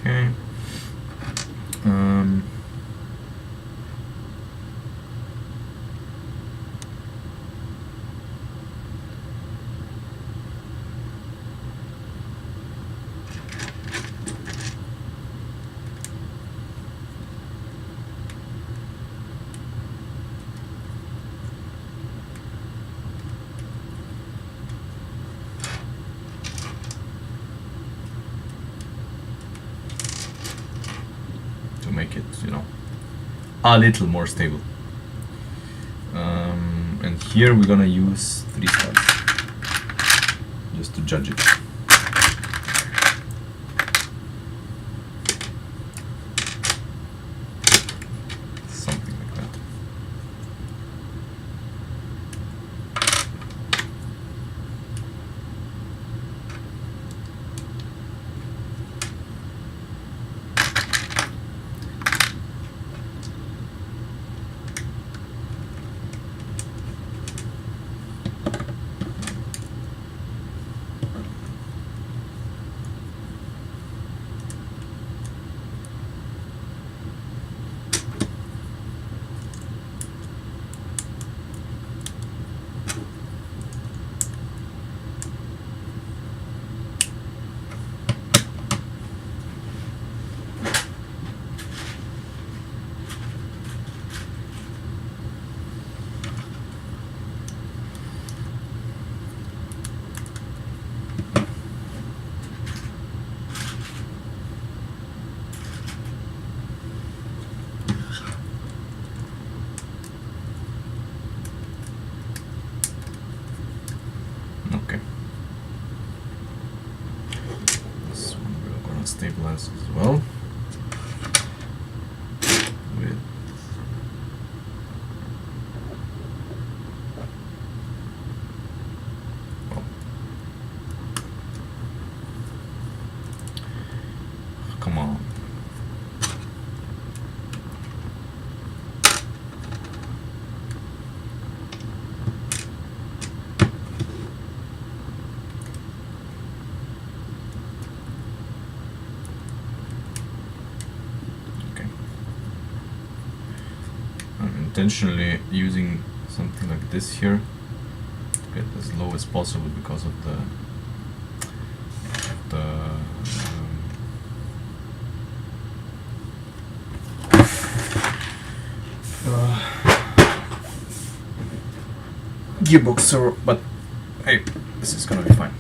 Okay. To make it, you know, a little more stable. And here we're gonna use 3 studs just to judge it. Something like that. Okay. This one we're gonna stabilize as well. With come on. Intentionally using something like this here to get as low as possible because of the gearbox servo, but hey, this is gonna be fine.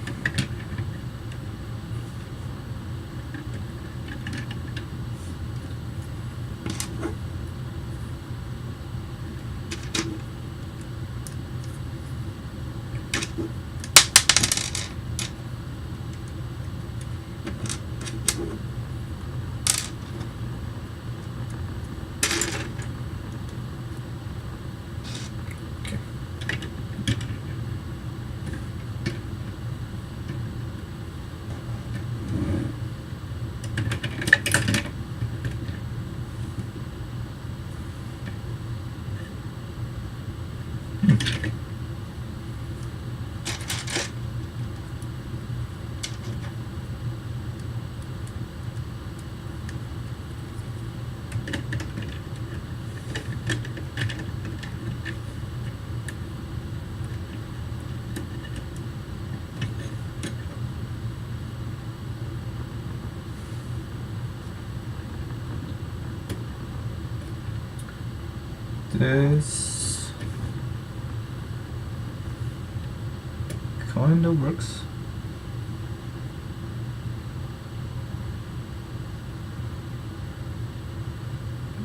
This kind of works.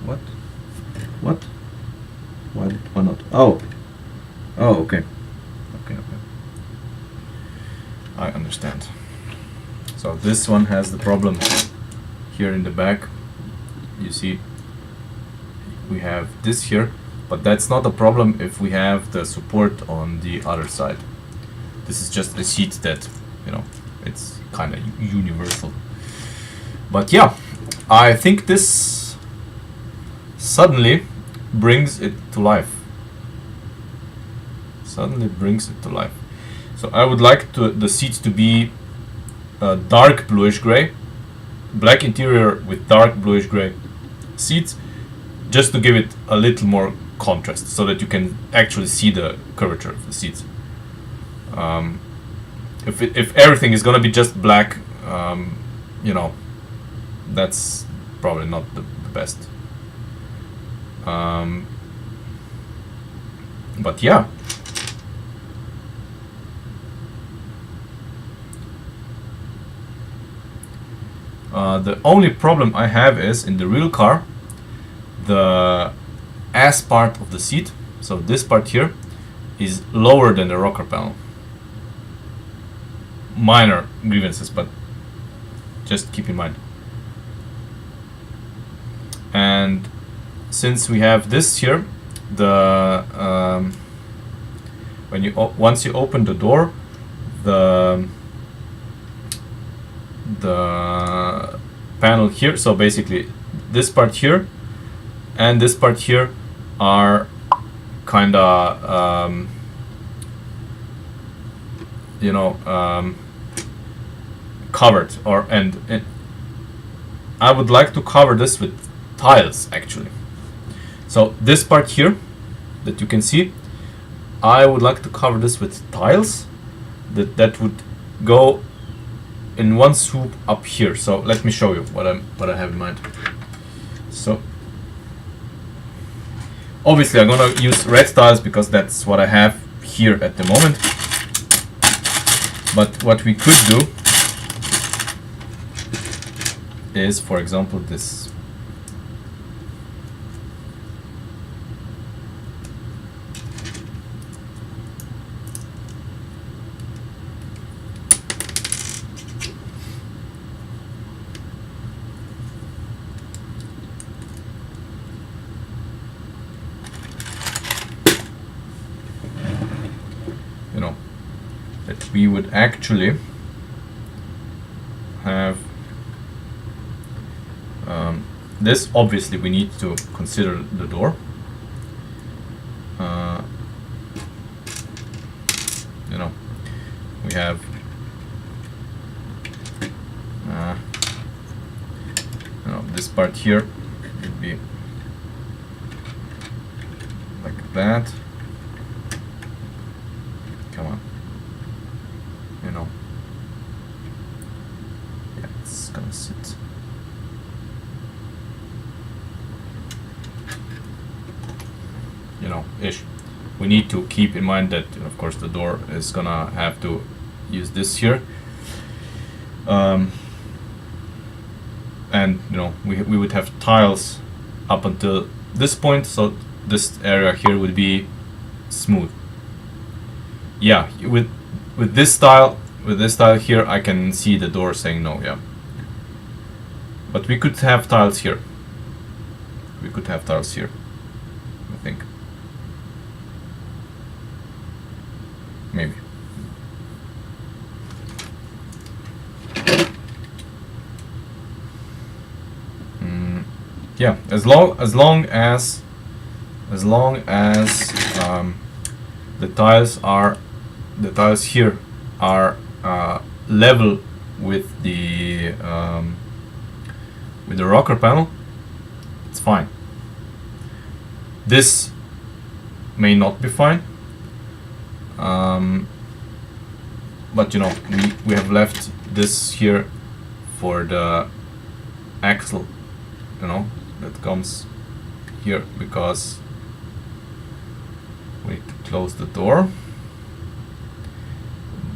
What? What? Why not? Oh, okay. Okay. I understand. So this one has the problem here in the back. You see, we have this here, but that's not a problem if we have the support on the other side. This is just a seat that, you know, it's kind of universal. But yeah, I think this suddenly brings it to life. Suddenly brings it to life. So I would like the seats to be dark bluish gray, black interior with dark bluish gray seats, just to give it a little more contrast, so that you can actually see the curvature of the seats. If everything is gonna be just black, you know, that's probably not the best. But yeah. The only problem I have is in the real car, the ass part of the seat, so this part here, is lower than the rocker panel. Minor grievances, but just keep in mind. And since we have this here, the when you once you open the door, the panel here, so basically this part here and this part here are kind of you know, covered, and I would like to cover this with tiles actually. So this part here that you can see, I would like to cover this with tiles that would go in one swoop up here. So let me show you what I have in mind. So obviously I'm gonna use red tiles because that's what I have here at the moment. But what we could do is, for example, this. You know, that we would actually have this. Obviously we need to consider the door. You know, we have you know, this part here would be like that. Come on, you know, yeah, it's gonna sit. You know, ish. we need to keep in mind that, of course, the door is gonna have to use this here. And we would have tiles up until this point, so this area here would be smooth. Yeah, with this style here, I can see the door saying no. Yeah, but we could have tiles here. We could have tiles here, I think. Maybe. Yeah, as long as the tiles here are level with the rocker panel, it's fine. This may not be fine, but we have left this here for the axle, that comes here, because we need to close the door.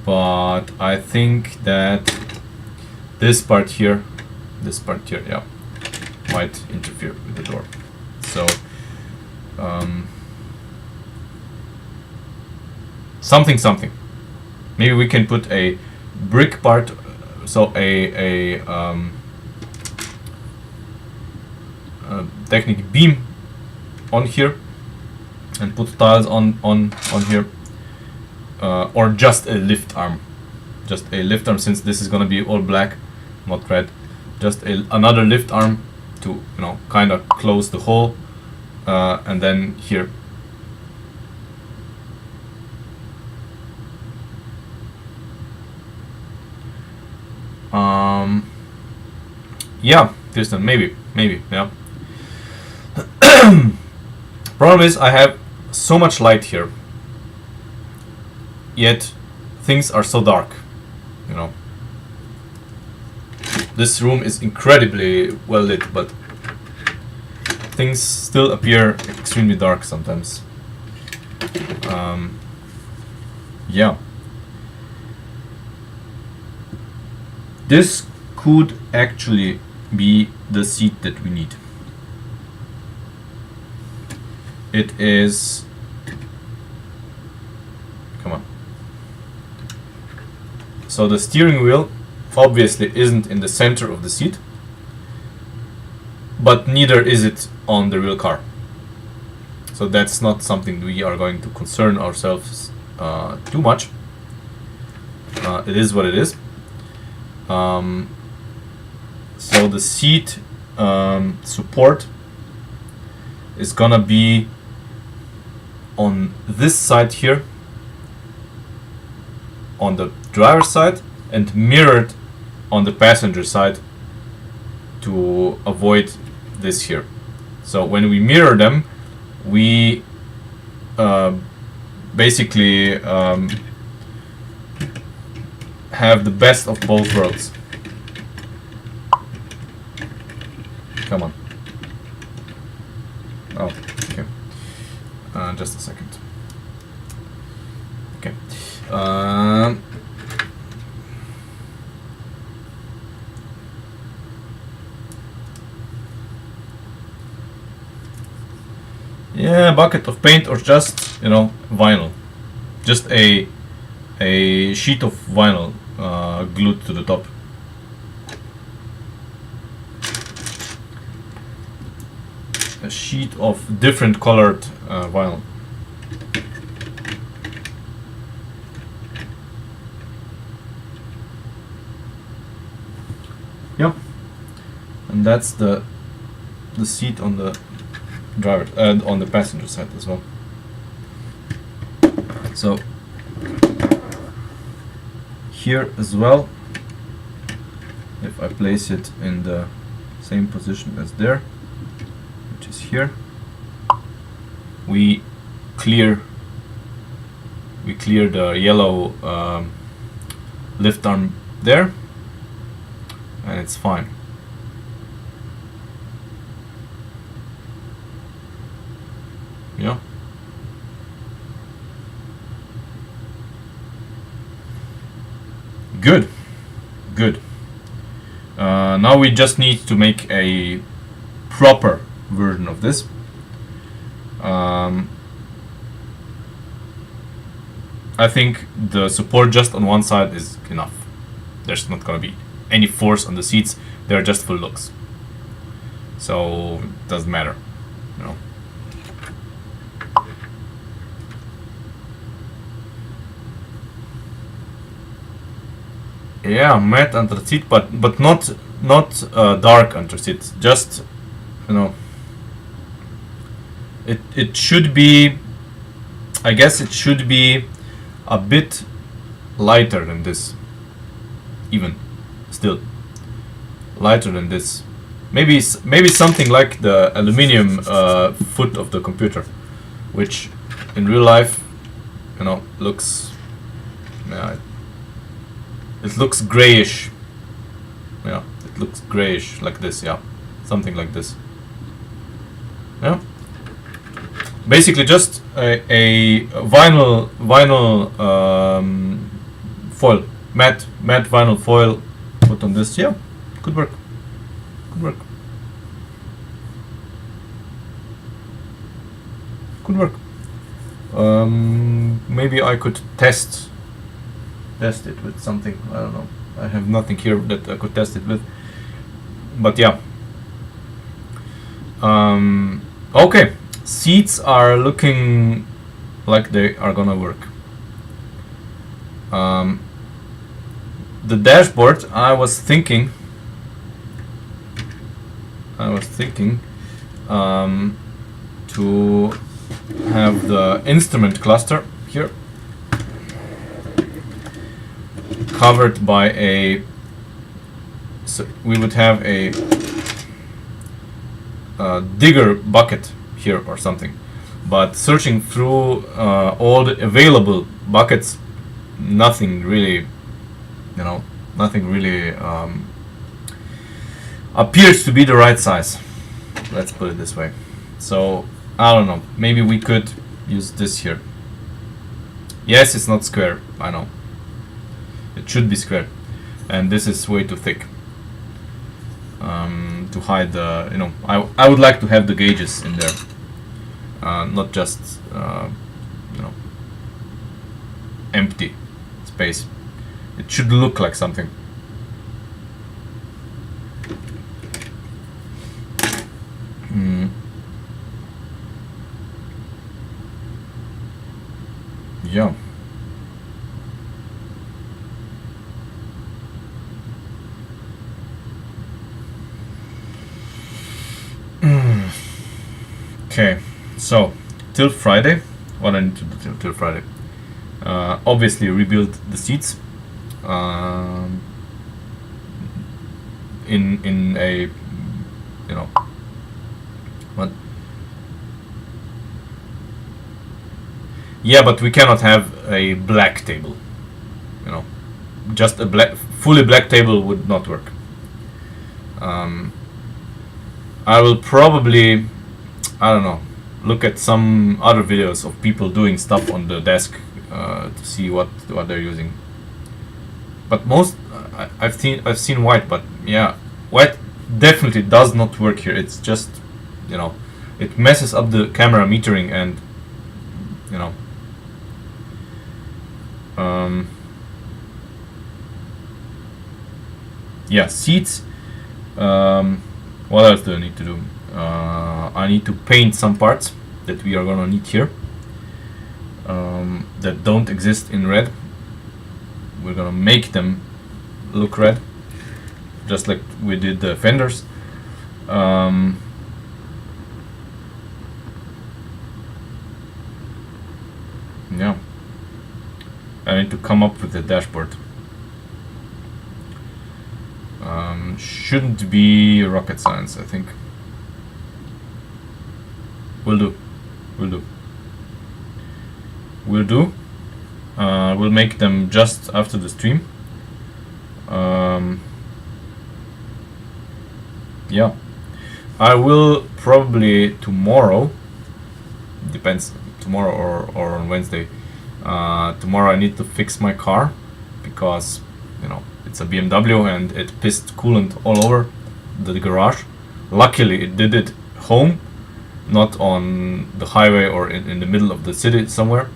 But I think that this part here, yeah, might interfere with the door. So something. Maybe we can put a brick part, so a technique beam on here, and put tiles on here, or just a lift arm, since this is gonna be all black, not red. Just another lift arm to kind of close the hole, and then here. Yeah, Tristan, maybe, yeah. Problem is, I have so much light here, yet things are so dark. This room is incredibly well lit, but things still appear extremely dark sometimes. Yeah. This could actually be the seat that we need. It is, come on. So the steering wheel obviously isn't in the center of the seat, but neither is it on the real car. So that's not something we are going to concern ourselves too much. It is what it is. So the seat support is gonna be on this side here, on the driver's side, and mirrored on the passenger side to avoid this here. So when we mirror them, we basically have the best of both worlds. Come on. Oh, okay. Just a second. Okay. Yeah, bucket of paint, or just vinyl, just a sheet of vinyl glued to the top. A sheet of different colored vinyl. Yep, and that's the seat on the driver and on the passenger side as well. So here as well, if I place it in the same position as there, which is here, we clear the yellow lift arm there, and it's fine. Yeah. Good, good. Now we just need to make a proper version of this. I think the support just on one side is enough. There's not gonna be any force on the seats. They're just for looks. So it doesn't matter, you know. Yeah, matte anthracite, but not dark anthracite. Just, you know. It should be. I guess it should be a bit lighter than this. Even still lighter than this. Maybe something like the aluminium foot of the computer, which in real life, you know, looks. Yeah, it looks grayish. Yeah, it looks grayish like this. Yeah, something like this. Yeah. Basically, just a vinyl foil, matte vinyl foil put on this. Yeah, could work. Could work. Could work. Maybe I could test it with something. I don't know. I have nothing here that I could test it with. But yeah. Okay. Seats are looking like they are gonna work. The dashboard, I was thinking to have the instrument cluster here covered by a. So we would have a digger bucket here or something, but searching through all the available buckets, nothing really, you know, nothing really appears to be the right size. Let's put it this way. So I don't know, maybe we could use this here. Yes, it's not square, I know. It should be square, and this is way too thick to hide the, you know, I would like to have the gauges in there. Not just you know, empty space. It should look like something. Yeah. Okay. So, till Friday, what I need to do till Friday? Obviously, rebuild the seats in a, you know, what? Yeah, but we cannot have a black table. You know, just a fully black table would not work. I will probably, I don't know, look at some other videos of people doing stuff on the desk to see what they're using. But most I've seen white, but yeah, white definitely does not work here. It's just, you know, it messes up the camera metering, and you know, yeah, seats. What else do I need to do? I need to paint some parts that we are gonna need here that don't exist in red. We're gonna make them look red, just like we did the fenders. Yeah, I need to come up with a dashboard. Shouldn't be rocket science, I think. Will do. We'll make them just after the stream. Yeah, I will probably tomorrow. Depends, tomorrow or on Wednesday. Tomorrow I need to fix my car because you know, it's a BMW and it pissed coolant all over the garage. Luckily it did it home, not on the highway or in the middle of the city somewhere.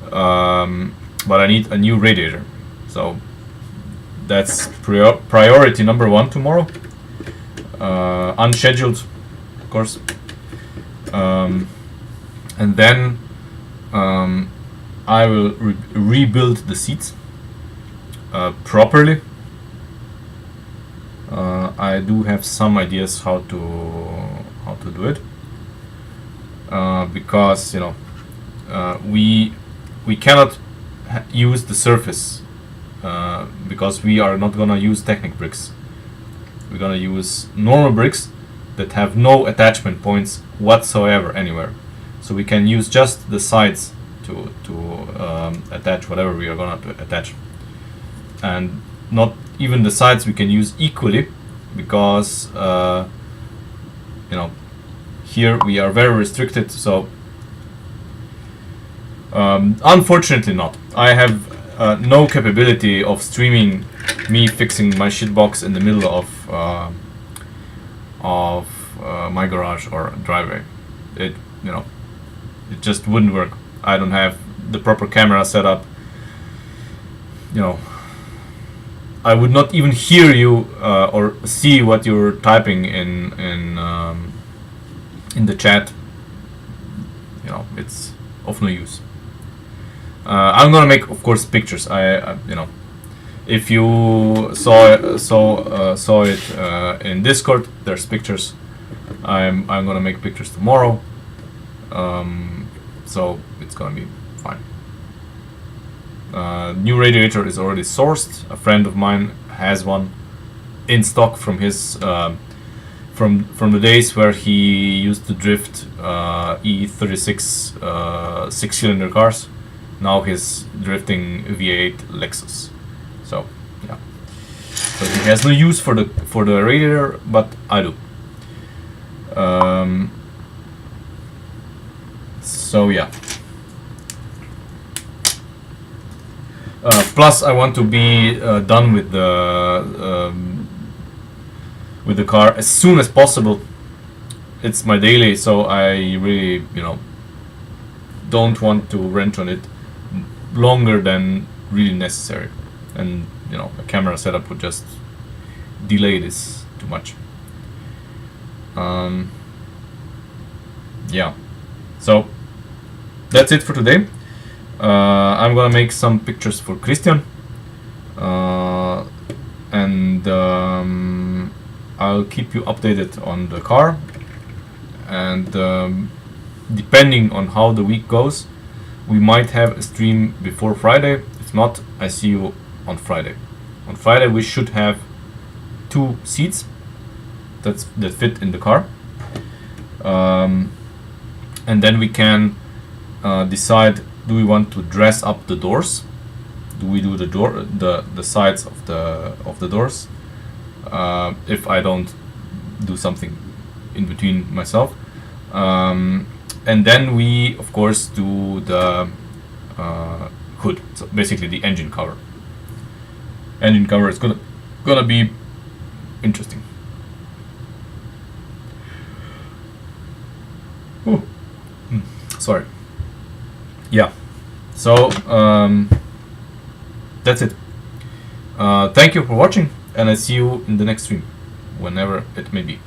But I need a new radiator, so that's priority number one tomorrow. Unscheduled, of course. And then I will rebuild the seats properly. I do have some ideas how to do it, because you know, we cannot use the surface, because we are not gonna use Technic bricks. We're gonna use normal bricks that have no attachment points whatsoever anywhere. So we can use just the sides to attach whatever we are gonna attach, and not even the sides we can use equally, because you know, here we are very restricted. So unfortunately not. I have no capability of streaming me fixing my shitbox in the middle of my garage or driveway. It, you know, it just wouldn't work. I don't have the proper camera set up. You know, I would not even hear you or see what you're typing in the chat. You know, it's of no use. I'm gonna make, of course, pictures. You know, if you saw it in Discord, there's pictures. I'm gonna make pictures tomorrow, so it's gonna be fine. New radiator is already sourced. A friend of mine has one in stock from his from the days where he used to drift E36 6-cylinder cars. Now he's drifting V8 Lexus. So yeah, so he has no use for the radiator, but I do. So yeah. Plus, I want to be done with the car as soon as possible. It's my daily, so I really, you know, don't want to wrench on it longer than really necessary, and you know, a camera setup would just delay this too much. Yeah, so that's it for today. I'm gonna make some pictures for Christian, and I'll keep you updated on the car, and depending on how the week goes, we might have a stream before Friday. If not, I see you on Friday. On Friday we should have 2 seats that fit in the car, and then we can decide, do we want to dress up the doors? Do we do the sides of the doors? If I don't do something in between myself, and then we of course do the hood. So basically the engine cover. Engine cover is gonna be interesting. Oh, sorry. Yeah. So that's it. Thank you for watching, and I see you in the next stream, whenever it may be.